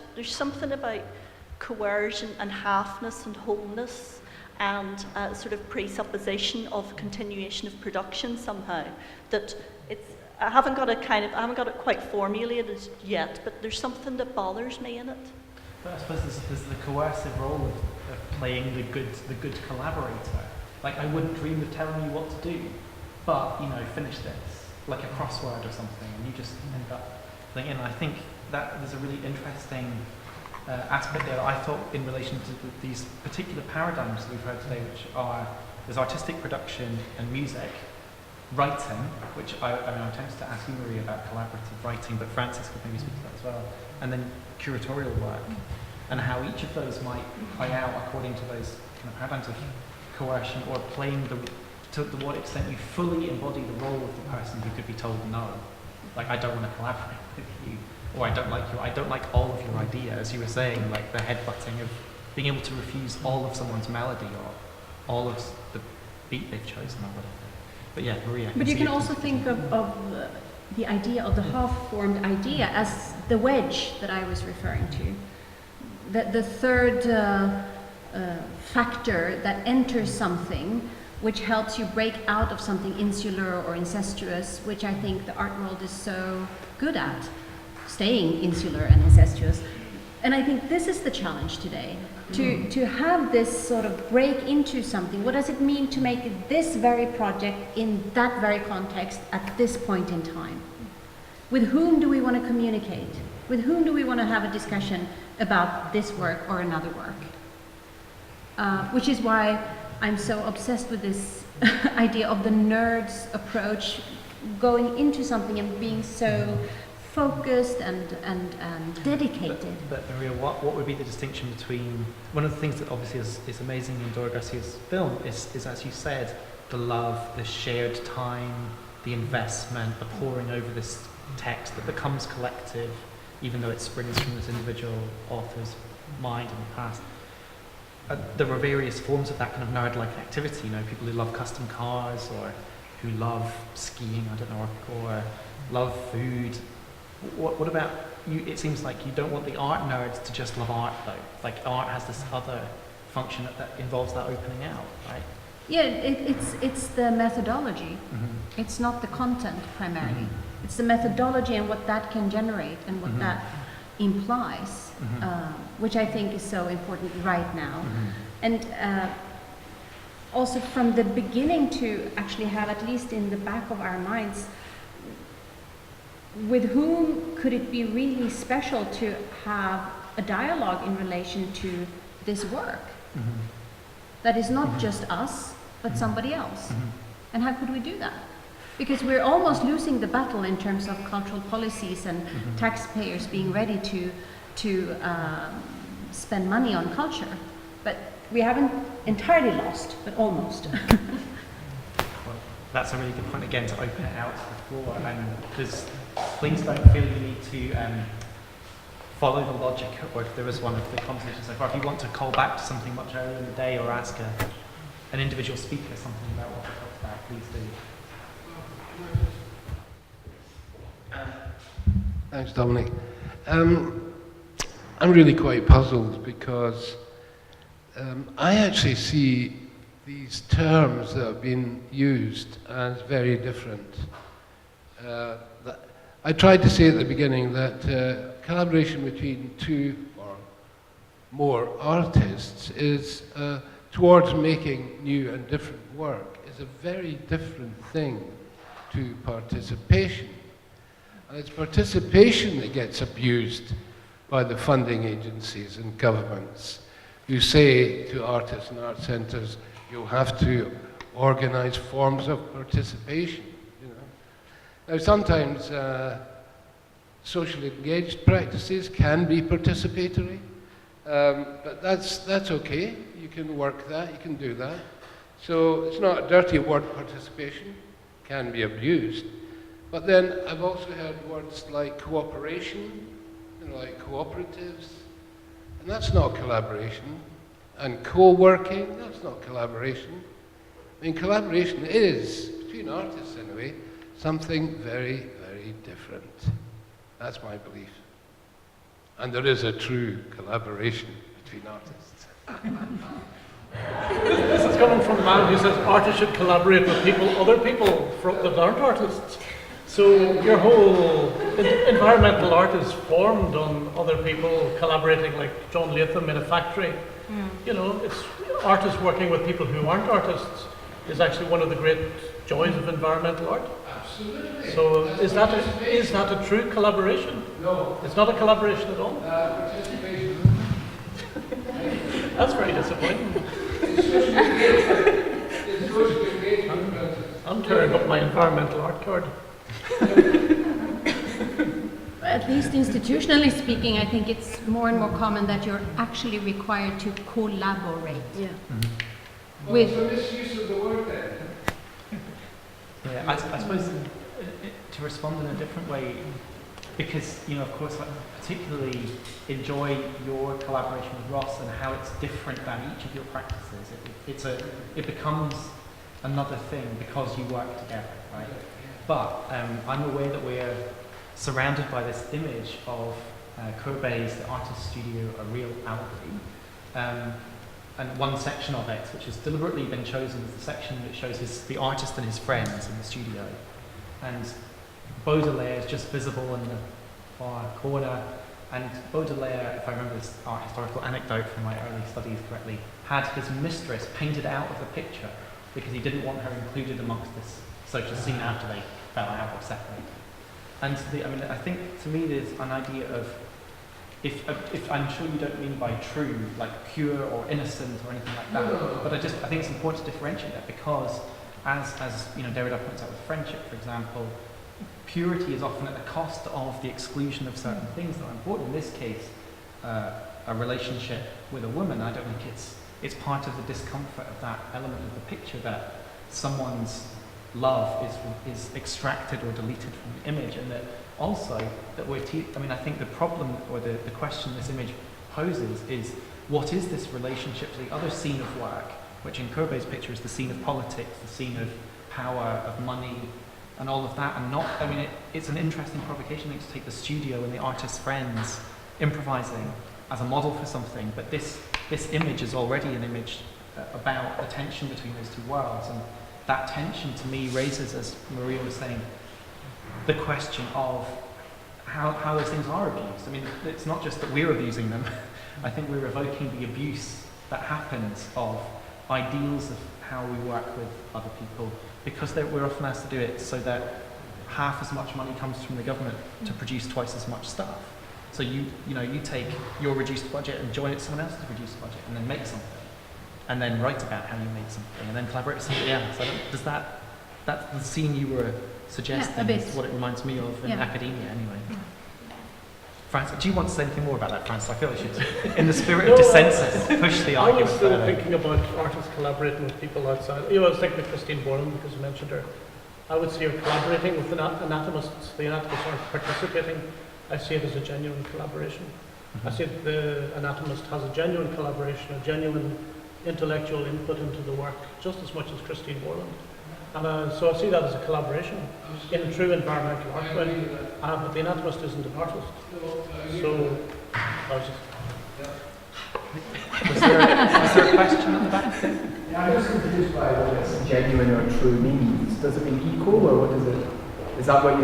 coercion and halfness and wholeness and sort of presupposition of continuation of production somehow that it's. I haven't got it quite formulated yet, but there's something that bothers me in it. But I suppose there's the coercive role of playing the good collaborator. Like, I wouldn't dream of telling you what to do, but, you know, finish this, like a crossword or something, and you just end up thinking. And I think that there's a really interesting aspect there that I thought in relation to these particular paradigms that we've heard today, which are, there's artistic production and music, writing, which I tempted to ask you, Marie, about collaborative writing, but Francis could maybe speak to that as well, and then curatorial work, and how each of those might play out according to those kind of paradigms of coercion, or playing to what extent you fully embody the role of the person who could be told no, like, I don't want to collaborate with you, or I don't like all of your ideas, as you were saying, like the headbutting of being able to refuse all of someone's melody or all of the beat they've chosen or whatever. But yeah, Maria. But you can also think of the idea of the half-formed idea as the wedge that I was referring to. The third factor that enters something, which helps you break out of something insular or incestuous, which I think the art world is so good at, staying insular and incestuous. And I think this is the challenge today, to have this sort of break into something. What does it mean to make this very project in that very context at this point in time? With whom do we want to communicate? With whom do we want to have a discussion about this work or another work? Which is why I'm so obsessed with this idea of the nerd's approach, going into something and being so focused and dedicated. But Maria, what would be the distinction between, one of the things that obviously is amazing in Dora Garcia's film is, as you said, the love, the shared time, the investment, the poring over this text that becomes collective, even though it springs from this individual author's mind in the past. There are various forms of that kind of nerd-like activity, you know, people who love custom cars, or who love skiing, I don't know, or love food. What about you? It seems like you don't want the art nerds to just love art, though. Like, art has this other function that involves that opening out, right? Yeah, it's the methodology. Mm-hmm. It's not the content primarily. Mm-hmm. It's the methodology and what that can generate and what Mm-hmm. that implies, which I think is so important right now. Mm-hmm. And also from the beginning to actually have, at least in the back of our minds, with whom could it be really special to have a dialogue in relation to this work? Mm-hmm. That is not just us, but somebody else. Mm-hmm. And how could we do that? Because we're almost losing the battle in terms of cultural policies and taxpayers being ready to spend money on culture. but we haven't entirely lost, but almost. Well, that's a really good point again to open it out to the floor. Please don't feel you need to follow the logic, or if there was one of the conversations so far. If you want to call back to something much earlier in the day or ask an individual speaker something about what we talked about, please do. Thanks, Dominic. I'm really quite puzzled because I actually see these terms that have been used as very different. I tried to say at the beginning that collaboration between two or more artists is towards making new and different work is a very different thing to participation. And it's participation that gets abused by the funding agencies and governments who say to artists and art centres, you'll have to organise forms of participation. You know. Now sometimes socially engaged practices can be participatory, but that's okay. You can work that, you can do that. So it's not a dirty word, participation, can be abused. But then I've also heard words like cooperation, like cooperatives, and that's not collaboration. And co-working, that's not collaboration. I mean, collaboration is, between artists anyway, something very, very different. That's my belief. And there is a true collaboration between artists. This is coming from a man who says artists should collaborate with people, other people that aren't artists. So your whole environmental art is formed on other people collaborating, like John Latham in a factory. You know, it's artists working with people who aren't artists is actually one of the great joys of environmental art. Absolutely. So is that a true collaboration? No. It's not a collaboration at all? Participation. That's very disappointing. It's social engagement. I'm tearing up my environmental art card. At least institutionally speaking, I think it's more and more common that you're actually required to collaborate. Yeah. Well, With- it's a misuse of the word then. Yeah, I suppose to respond in a different way, because, you know, of course, I particularly enjoy your collaboration with Ross and how it's different than each of your practices. It becomes another thing because you work together, right? But I'm aware that we're surrounded by this image of Courbet's The Artist Studio, a real allegory. And one section of it, which has deliberately been chosen as the section that shows the artist and his friends in the studio. And Baudelaire is just visible in the far corner. And Baudelaire, if I remember this art historical anecdote from my early studies correctly, had his mistress painted out of the picture because he didn't want her included amongst this social scene after they fell out or separated. And I think to me there's an idea of, if I'm sure you don't mean by true, like pure or innocent or anything like that, but I think it's important to differentiate that because, as you know, Derrida points out with friendship, for example, purity is often at the cost of the exclusion of certain things that are important. In this case, a relationship with a woman, I don't think it's part of the discomfort of that element of the picture that someone's love is extracted or deleted from the image, and that also that I think the problem or the question this image poses is, what is this relationship to the other scene of work, which in Courbet's picture is the scene of politics, the scene of power, of money, and all of that, and it's an interesting provocation, I think, to take the studio and the artist's friends improvising as a model for something, but this image is already an image about the tension between those two worlds, and that tension to me raises, as Maria was saying, the question of how those things are abused. I mean, it's not just that we're abusing them. I think we're evoking the abuse that happens of ideals of how we work with other people, because we're often asked to do it so that half as much money comes from the government to produce twice as much stuff. So you take your reduced budget and join it to someone else's reduced budget and then make something, and then write about how you made something, and then collaborate with somebody else. That's the scene you were suggesting, a bit. is what it reminds me of in Yeah. academia anyway. Francis, do you want to say anything more about that, Francis? I feel we should, in the spirit of dissensus, push the I argument was still further. thinking about artists collaborating with people outside. I was thinking of Christine Borland because you mentioned her. I would see her collaborating with anatomists. The anatomists aren't participating. I see it as a genuine collaboration. I see that the anatomist has a genuine collaboration, a genuine intellectual input into the work, just as much as Christine Borland. And so I see that as a collaboration in true environmental art. But the anatomist isn't an artist. So I was just... Was there a question at the back? Yeah, I'm just confused by what this genuine or true means. Does it mean equal, or what is it? Is that what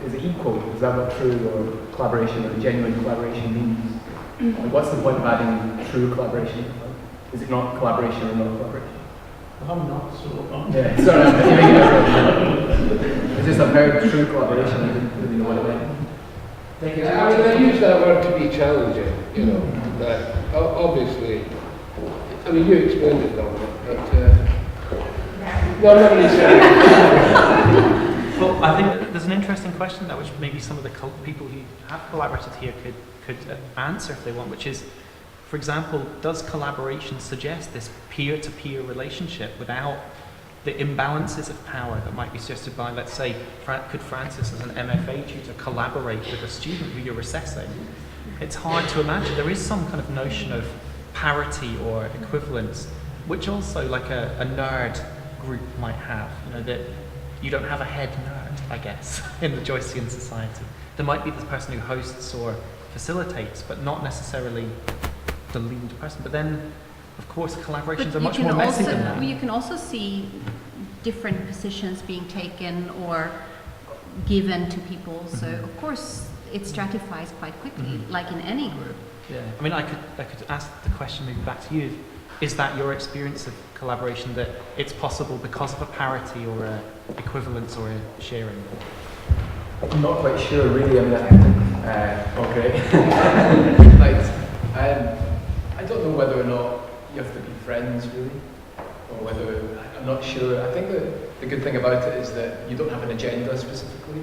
is it equal? Is that what true or collaboration or genuine collaboration means? Like, what's the point of adding true collaboration? Is it not collaboration or not collaboration? I'm not so... Yeah, sorry, I'm giving it. It's just a very true collaboration. I didn't really know what it meant. I mean, I use that word to be challenging, you know, that obviously, I mean, you explained it, Dominic, but no, I'm not really saying. Well, I think there's an interesting question that which maybe some of the people who have collaborated here could answer if they want, which is, for example, does collaboration suggest this peer-to-peer relationship without the imbalances of power that might be suggested by, let's say, could Francis as an MFA tutor collaborate with a student who you're assessing? It's hard to imagine. There is some kind of notion of parity or equivalence, which also like a nerd group might have, you know, that you don't have a head nerd, I guess, in the Joycean society. There might be the person who hosts or facilitates, but not necessarily the lead person. But then, of course, collaborations are much more messy than that. You can also see different positions being taken or given to people. So, of course, it stratifies quite quickly, like in any group. Yeah, I mean, I could ask the question maybe back to you. Is that your experience of collaboration, that it's possible because of a parity or a equivalence or a sharing? I'm not quite sure, really. I mean, I think, okay. I don't know whether or not you have to be friends, really, or whether, I'm not sure. I think that the good thing about it is that you don't have an agenda specifically,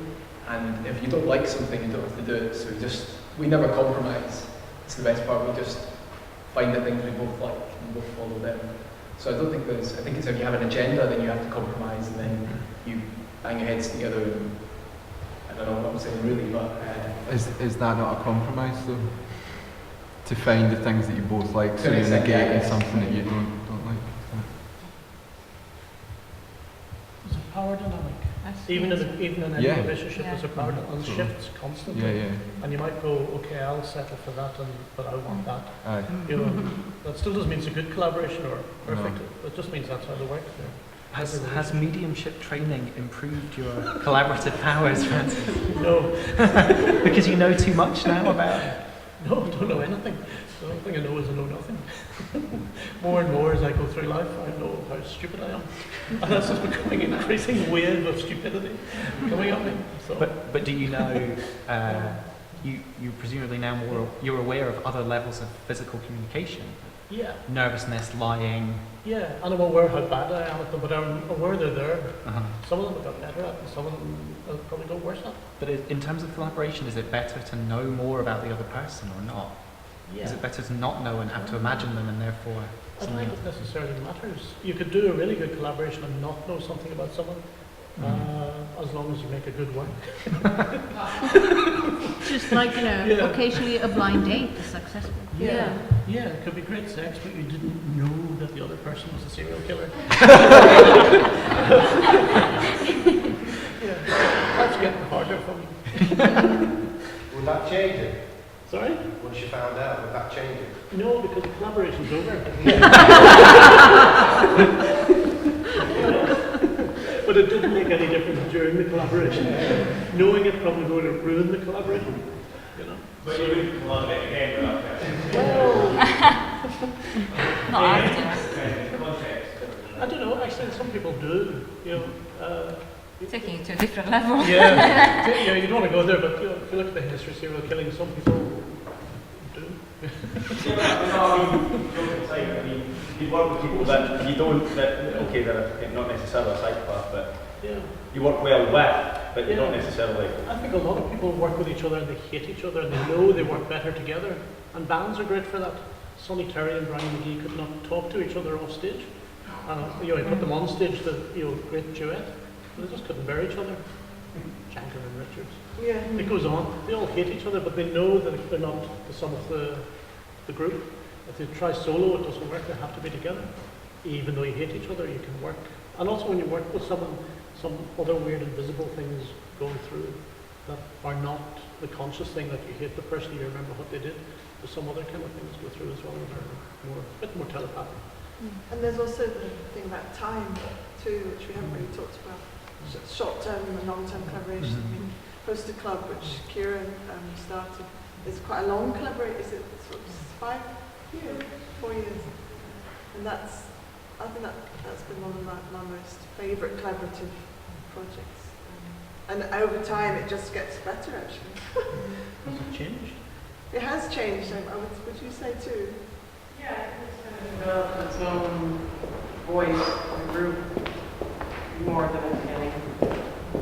and if you don't like something, you don't have to do it. So we never compromise. It's the best part. We just find the things we both like and both follow them. So I don't think I think it's if you have an agenda, then you have to compromise, and then you bang your heads together. And I don't know what I'm saying really, but is that not a compromise though? To find the things that you both like, so you're negating something that you don't like. It's a power dynamic. Even in any relationship, there's a power dynamic, and shifts constantly. Yeah. And you might go, okay, I'll settle for that, but I want that. Aye. You know, that still doesn't mean it's a good collaboration or perfect. No. It just means that's how they work. Has mediumship training improved your collaborative powers, Francis? No. Because you know too much now about it? No, I don't know anything. The only thing I know is I know nothing. More and more as I go through life, I know how stupid I am. And that's just becoming an increasing wave of stupidity coming at me. So. But do you know, you presumably now you're aware of other levels of physical communication? Yeah. Nervousness, lying. Yeah, and I'm aware how bad I am at them, but I'm aware they're there. Some of them I've got better at, and some of them I'll probably go worse at. But in terms of collaboration, is it better to know more about the other person or not? Yeah. Is it better to not know and have to imagine them and therefore... I don't think it necessarily matters. You could do a really good collaboration and not know something about someone, as long as you make a good work. Just like, occasionally a blind date is successful. Yeah, it could be great sex, but you didn't know that the other person was a serial killer. That's getting harder for me. Would that change it? Sorry? Once you found out, would that change it? No, because the collaboration's over. But it didn't make any difference during the collaboration. Knowing it probably would have ruined the collaboration. You know? But you wouldn't collaborate again without that. Well, not after. I don't know, actually some people do. You know, taking it to a different level. Yeah, you don't want to go there, but you know, if you look at the history of serial killing, some people do. I mean, you work with people that you don't, they're not necessarily a psychopath, but you work well with, but you don't necessarily. I think a lot of people work with each other and they hate each other and they know they work better together. And bands are great for that. Sonny Terry and Brian McKee could not talk to each other off stage. You put them on stage, the great duet. They just couldn't bear each other. Janker and Richards. Yeah. It goes on. They all hate each other, but they know that if they're not the sum of the group, if they try solo, it doesn't work. They have to be together. Even though you hate each other, you can work. And also when you work with someone, some other weird invisible things going through that are not the conscious thing, that you hate the person, you remember what they did. There's some other kind of things go through as well that are a bit more telepathic. And there's also the thing about time too, which we haven't really talked about. Short-term and long-term collaboration. I mean, Poster Club, which Kieran started, is quite a long collaboration. Is it sort of 5 years, 4 years? And I think that's been one of my most favourite collaborative projects. And over time, it just gets better, actually. Has it changed? It has changed. Would you say too? Yeah, it's kind of developed its own voice and group more than the beginning.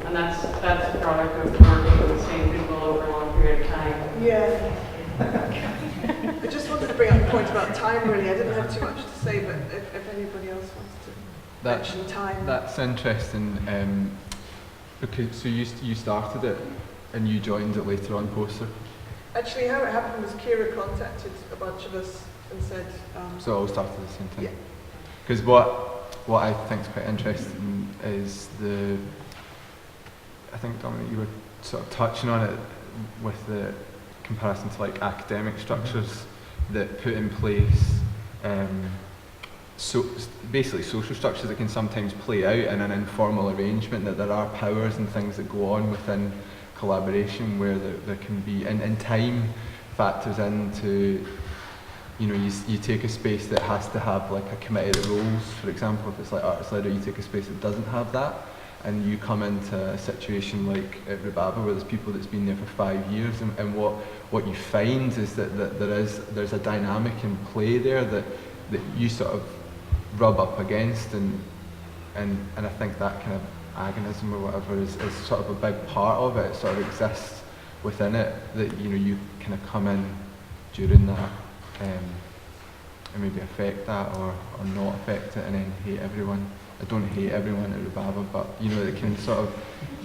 And that's a product of working with the same people over a long period of time. Yeah. I just wanted to bring up the point about time, really. I didn't have too much to say, but if anybody else wants to mention time. That's interesting, because so you started it and you joined it later on, Poster. Actually, how it happened was Kira contacted a bunch of us and said... so it all started at the same time? Yeah. Because what I think is quite interesting is I think, Dominic, you were sort of touching on it with the comparison to like academic structures that put in place so basically social structures that can sometimes play out in an informal arrangement, that there are powers and things that go on within collaboration where there can be, and time factors into, you take a space that has to have like a committee that rolls, for example, if it's like Arts Leader, you take a space that doesn't have that, and you come into a situation like at Rhubaba where there's people that's been there for 5 years, and what you find is that there's a dynamic in play there that you sort of rub up against, and I think that kind of agonism or whatever is sort of a big part of it. It sort of exists within it, that you kind of come in during that and maybe affect that or not affect it and then hate everyone. I don't hate everyone at Rhubaba, but it can sort of,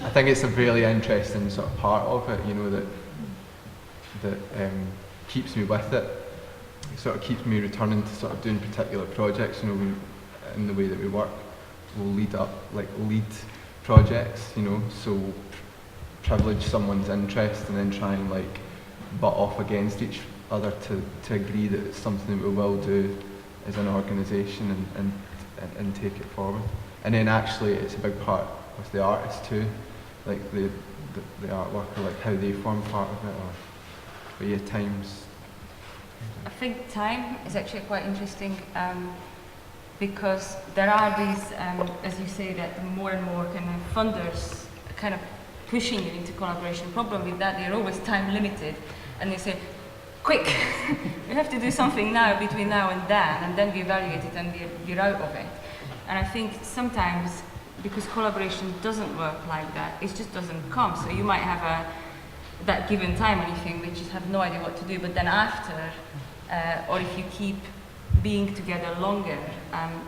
I think it's a really interesting sort of part of it, that keeps me with it. It sort of keeps me returning to sort of doing particular projects. In the way that we work, we'll lead projects, so we'll privilege someone's interest and then try and like butt off against each other to agree that it's something that we will do as an organisation and take it forward. And then actually it's a big part with the artists too, like the artwork, or like how they form part of it, but yeah, times. I think time is actually quite interesting because there are these, as you say, that more and more kind of funders kind of pushing you into collaboration. Problem with that, they're always time limited, and they say, quick, we have to do something now, between now and then we evaluate it and we're out of it. And I think sometimes, because collaboration doesn't work like that, it just doesn't come. So you might have that given time and you think we just have no idea what to do, but then after, or if you keep being together longer,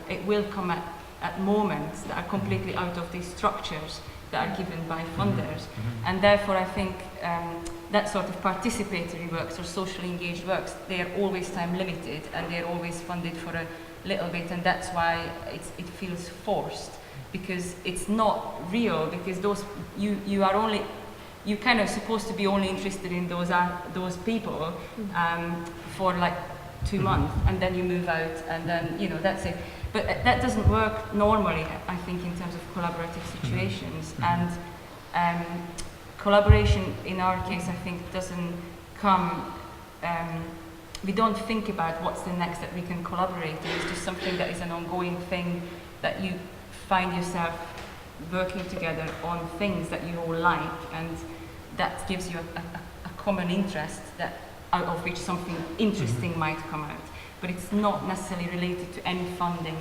it will come at moments that are completely out of these structures that are given by funders. And therefore I think that sort of participatory works or socially engaged works, they are always time limited and they're always funded for a little bit, and that's why it feels forced, because it's not real, because you are only, you're kind of supposed to be only interested in those people for like 2 months, and then you move out, and then that's it. But that doesn't work normally, I think, in terms of collaborative situations. And collaboration, in our case, I think, doesn't come. We don't think about what's the next that we can collaborate. It's just something that is an ongoing thing, that you find yourself working together on things that you all like, and that gives you a common interest that out of which something interesting might come out. But it's not necessarily related to any funding,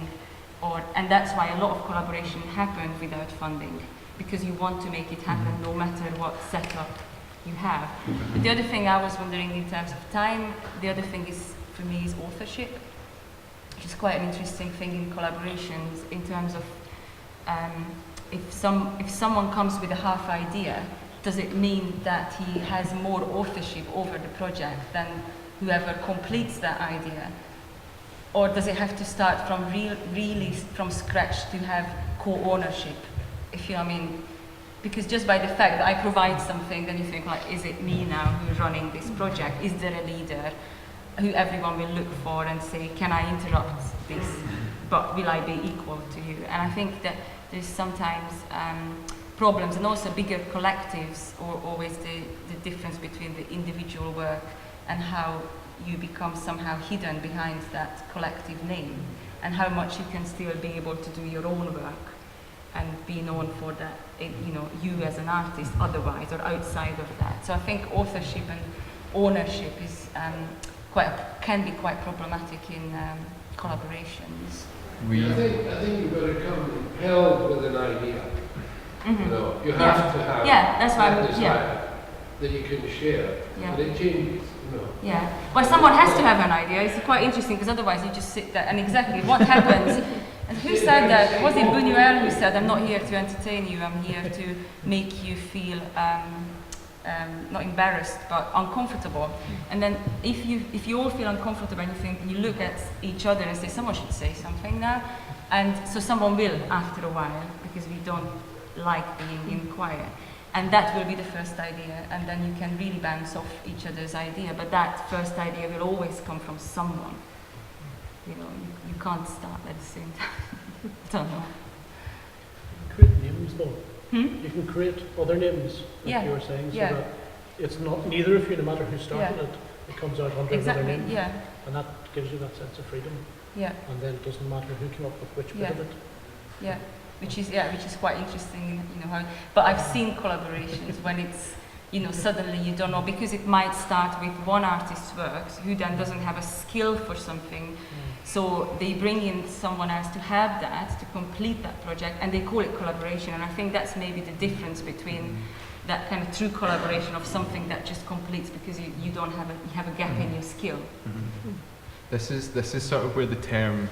and that's why a lot of collaboration happens without funding, because you want to make it happen no matter what setup you have. But the other thing I was wondering in terms of time, the other thing is, for me, is authorship, which is quite an interesting thing in collaborations in terms of if someone comes with a half idea, does it mean that he has more authorship over the project than whoever completes that idea? Or does it have to start from really from scratch to have co-ownership, if you know what I mean? Because just by the fact that I provide something, then you think, like, is it me now who's running this project? Is there a leader who everyone will look for and say, can I interrupt this? But will I be equal to you? And I think that there's sometimes problems, and also bigger collectives, or always the difference between the individual work and how you become somehow hidden behind that collective name, and how much you can still be able to do your own work and be known for that, you know, you as an artist otherwise or outside of that. So I think authorship and ownership is can be quite problematic in collaborations. I think you've got to come impelled with an idea. You know, you have to have that's why that desire that you can share, but it changes. Yeah, well, someone has to have an idea. It's quite interesting because otherwise you just sit there and exactly what happens. And who said that? Was it Buñuel who said, "I'm not here to entertain you. I'm here to make you feel not embarrassed but uncomfortable." And then if you all feel uncomfortable and you think, you look at each other and say, someone should say something now, and so someone will after a while, because we don't like being in quiet. And that will be the first idea, and then you can really bounce off each other's idea. But that first idea will always come from someone. You know, you can't start at the same time. I don't know. You can create names, though. You can create other names, like you were saying, so that it's not neither of you, no matter who started it, it comes out under another name. And that gives you that sense of freedom. And then it doesn't matter who came up with which bit of it. Which is quite interesting, you know, how, but I've seen collaborations when it's, you know, suddenly you don't know, because it might start with one artist's works who then doesn't have a skill for something, so they bring in someone else to have that, to complete that project, and they call it collaboration. And I think that's maybe the difference between that kind of true collaboration of something that just completes because you don't have you have a gap in your skill. This is sort of where the term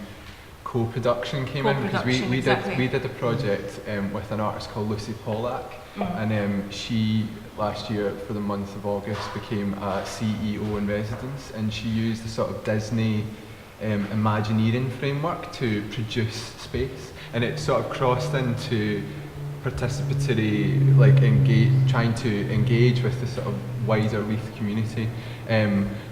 co-production came in, because we did a project with an artist called Lucy Pollack, and she last year for the month of August became a CEO in residence, and she used the sort of Disney Imagineering framework to produce space, and it sort of crossed into participatory, like trying to engage with the sort of wider Leith community.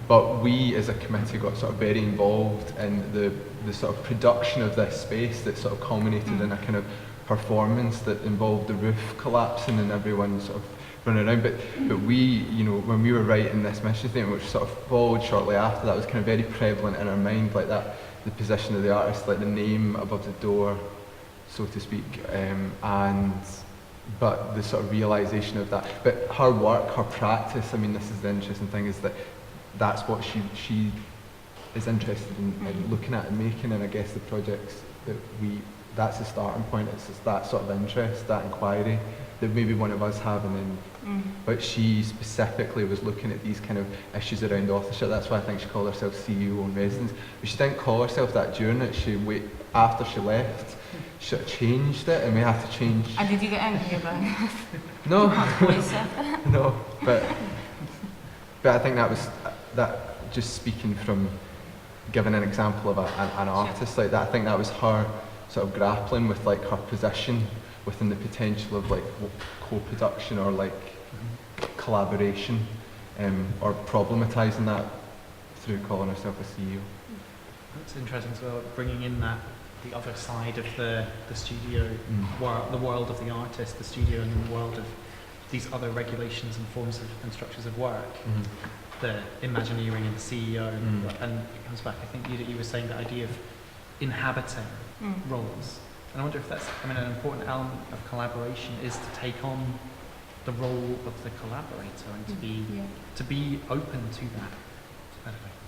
But we as a committee got sort of very involved in the sort of production of this space that sort of culminated in a kind of performance that involved the roof collapsing and everyone sort of running around. But we, you know, when we were writing this mission statement, which sort of followed shortly after that, was kind of very prevalent in our mind, like that, the position of the artist, like the name above the door, so to speak, but the sort of realisation of that. But her work, her practice, I mean, this is the interesting thing, is that that's what she is interested in looking at and making, and I guess the projects that that's the starting point. It's just that sort of interest, that inquiry that maybe one of us have, and then but she specifically was looking at these kind of issues around authorship. That's why I think she called herself CEO in residence. But she didn't call herself that during it. After she left, she sort of changed it, and we had to change. And did you get angry about it? No. No, but I think that just speaking from giving an example of an artist like that, I think that was her sort of grappling with like her position within the potential of like co-production or like collaboration, or problematising that through calling herself a CEO. That's interesting as well, bringing in the other side of the studio, the world of the artist, the studio, and then the world of these other regulations and forms of and structures of work. The Imagineering and the CEO, and it comes back, I think you were saying the idea of inhabiting roles. And I wonder if that's, I mean, an important element of collaboration is to take on the role of the collaborator and to be open to that.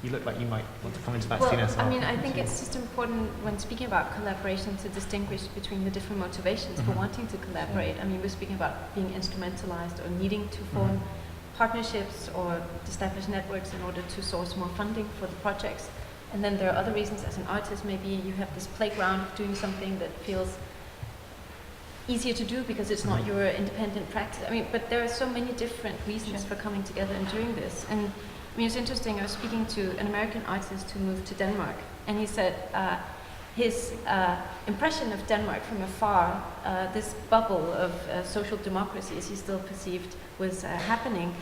you look like you might want to come into that, Well, Stine, as well. I mean, I think it's just important when speaking about collaboration to distinguish between the different motivations for wanting to collaborate. I mean, we're speaking about being instrumentalized or needing to form partnerships or establish networks in order to source more funding for the projects. And then there are other reasons. As an artist, maybe you have this playground of doing something that feels easier to do because it's not your independent practice. I mean, but there are so many different reasons for coming together and doing this. And I mean, it's interesting. I was speaking to an American artist who moved to Denmark, and he said his impression of Denmark from afar, this bubble of social democracy, as he still perceived was happening,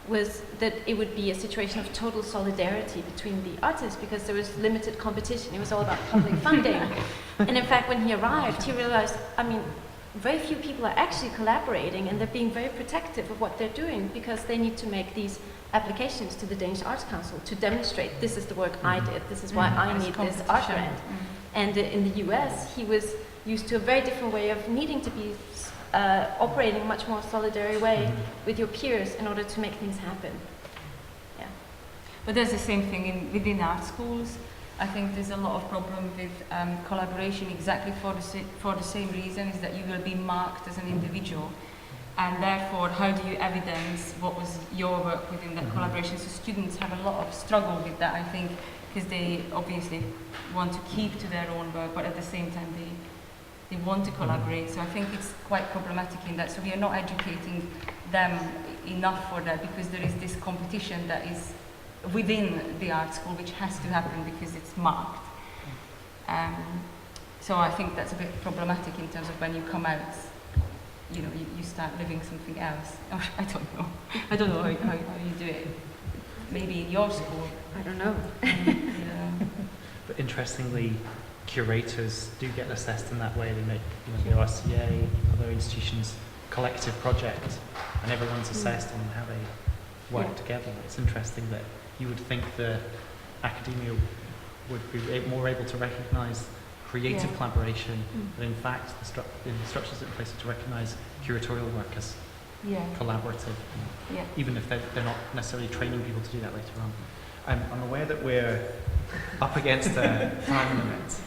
was that it would be a situation of total solidarity between the artists because there was limited competition. It was all about public funding. And in fact, when he arrived, he realized, I mean, very few people are actually collaborating, and they're being very protective of what they're doing because they need to make these applications to the Danish Arts Council to demonstrate this is the work I did, this is why I need this art grant. And in the US, he was used to a very different way of needing to be operating a much more solidary way with your peers in order to make things happen. Yeah. But there's the same thing within art schools. I think there's a lot of problem with collaboration exactly for the same reason, is that you will be marked as an individual. And therefore, how do you evidence what was your work within that collaboration? So students have a lot of struggle with that, I think, because they obviously want to keep to their own work, but at the same time they want to collaborate. So I think it's quite problematic in that. So we are not educating them enough for that because there is this competition that is within the art school which has to happen because it's marked. So I think that's a bit problematic in terms of when you come out, you know, you start living something else. Or, I don't know. I don't know how you do it. Maybe in your school. I don't know. Yeah. But interestingly, curators do get assessed in that way. They make, you know, the RCA, other institutions, collective project, and everyone's assessed on how they work together. It's interesting that you would think the academia would be more able to recognise creative collaboration, but in fact the structures in place to recognise curatorial work as collaborative, even if they're not necessarily training people to do that later on. I'm aware that we're up against a time limit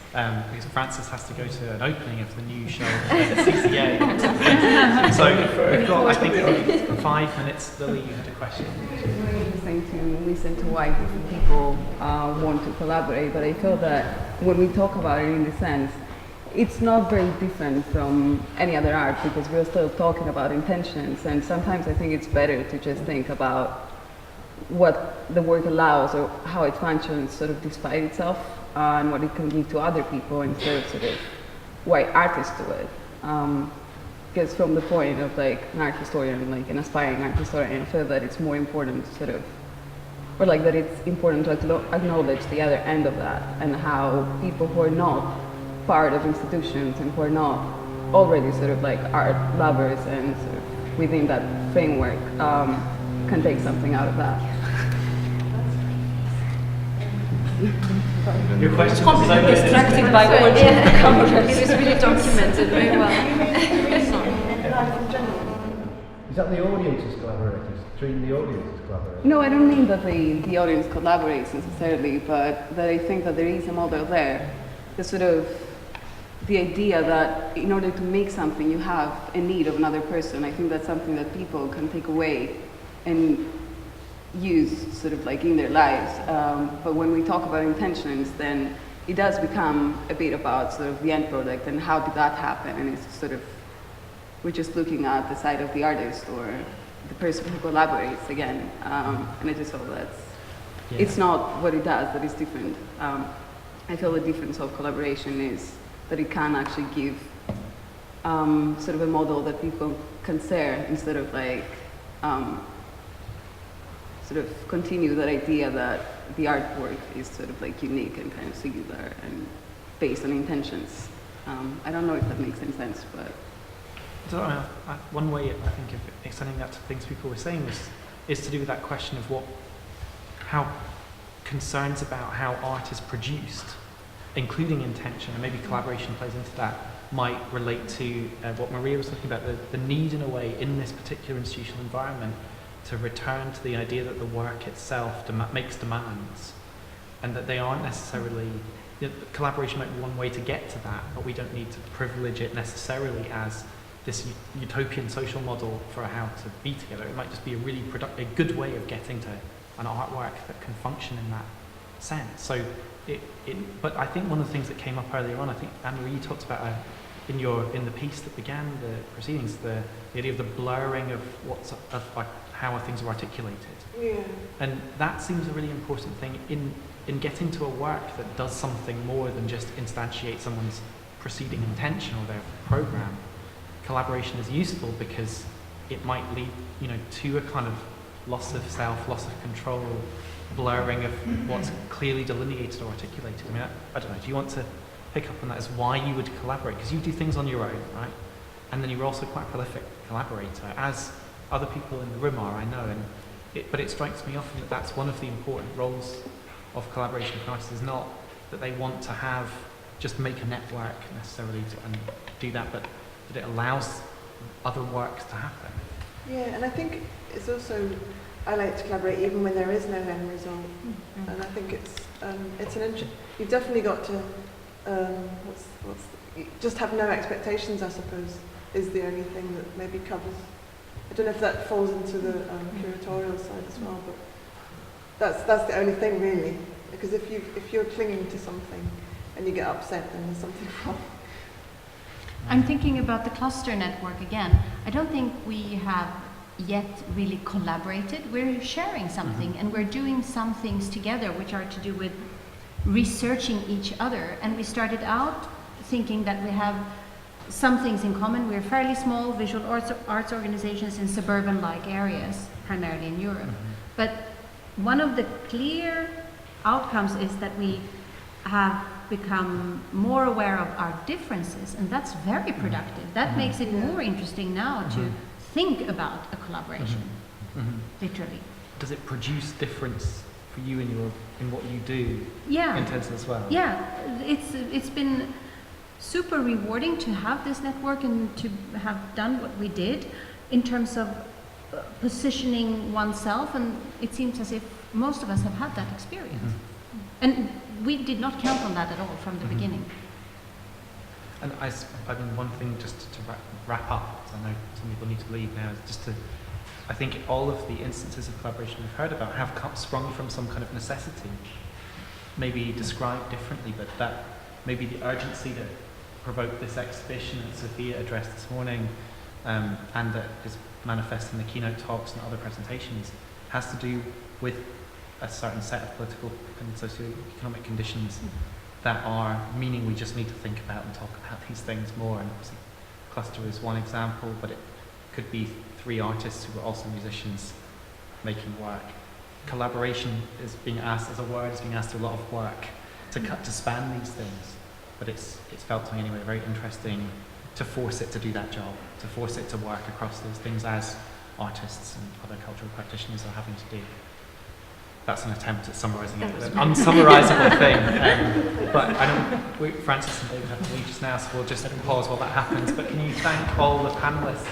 because Francis has to go to an opening of the new show at CCA. So we've got, I think, 5 minutes. Lily, you had a question. It's very interesting to listen to why different people want to collaborate, but I feel that when we talk about it in this sense, it's not very different from any other art because we're still talking about intentions, and sometimes I think it's better to just think about what the work allows or how it functions sort of despite itself and what it can give to other people instead of sort of why artists do it. Because from the point of like an art historian, like an aspiring art historian, I feel that it's more important to sort of, or like that it's important to acknowledge the other end of that and how people who are not part of institutions and who are not already sort of like art lovers and sort of within that framework can take something out of that. Your question is distracted by what It was really documented very well. Is that the audience as collaborators? Treating the audience as collaborators? No, I don't mean that the audience collaborates necessarily, but that I think that there is a model there. The sort of the idea that in order to make something you have a need of another person. I think that's something that people can take away and use sort of like in their lives. But when we talk about intentions, then it does become a bit about sort of the end product and how did that happen, and it's sort of, we're just looking at the side of the artist or the person who collaborates again. And I just feel that it's not what it does that is different. I feel the difference of collaboration is that it can actually give sort of a model that people can share instead of like sort of continue that idea that the artwork is sort of like unique and kind of singular and based on intentions. I don't know if that makes any sense, but. I don't know. One way I think of extending that to things people were saying is to do with that question of how concerns about how art is produced, including intention, and maybe collaboration plays into that, might relate to what Maria was talking about, the need in a way in this particular institutional environment to return to the idea that the work itself makes demands and that they aren't necessarily, collaboration might be one way to get to that, but we don't need to privilege it necessarily as this utopian social model for how to be together. It might just be a good way of getting to an artwork that can function in that sense. So, but I think one of the things that came up earlier on, I think Anne-Marie talked about in the piece that began the proceedings, the idea of the blurring of how things are articulated. Yeah. And that seems a really important thing in getting to a work that does something more than just instantiate someone's proceeding intention or their program. Collaboration is useful because it might lead, to a kind of loss of self, loss of control, blurring of what's clearly delineated or articulated. I mean, I don't know, do you want to pick up on that as why you would collaborate? Because you do things on your own, right? And then you're also quite a prolific collaborator, as other people in the room are, I know. But it strikes me often that that's one of the important roles of collaboration for artists, is not that they want to just make a network necessarily and do that, but that it allows other works to happen. Yeah, and I think it's also, I like to collaborate even when there is no end result. Mm-hmm. And I think you've definitely got to, just have no expectations, I suppose, is the only thing that maybe covers. I don't know if that falls into the curatorial side as well, but that's the only thing really. Because if you're clinging to something and you get upset, then there's something wrong. I'm thinking about the cluster network again. I don't think we have yet really collaborated. We're sharing something and we're doing some things together which are to do with researching each other. And we started out thinking that we have some things in common. We're fairly small visual arts organizations in suburban-like areas, primarily in Europe. But one of the clear outcomes is that we have become more aware of our differences, and that's very productive. That makes it more interesting now to think about a collaboration, literally. Does it produce difference for you in what you do? Yeah. In Tense as well? Yeah, it's been super rewarding to have this network and to have done what we did in terms of positioning oneself, and it seems as if most of us have had that experience. And we did not count on that at all from the beginning. And I mean, one thing just to wrap up, because I know some people need to leave now, is I think all of the instances of collaboration we've heard about have sprung from some kind of necessity, maybe described differently, but that maybe the urgency that provoked this exhibition that Sophia addressed this morning, and that is manifest in the keynote talks and other presentations, has to do with a certain set of political and socio-economic conditions that are meaning we just need to think about and talk about these things more. And obviously, cluster is one example, but it could be 3 artists who are also musicians making work. Collaboration is being asked as a word, is being asked to a lot of work to span these things. But it's felt to me anyway very interesting to force it to do that job, to force it to work across those things as artists and other cultural practitioners are having to do. That's an attempt at summarising an unsummarisable thing. But I know Francis and David have to leave just now, so we'll just pause while that happens. But can you thank all the panellists?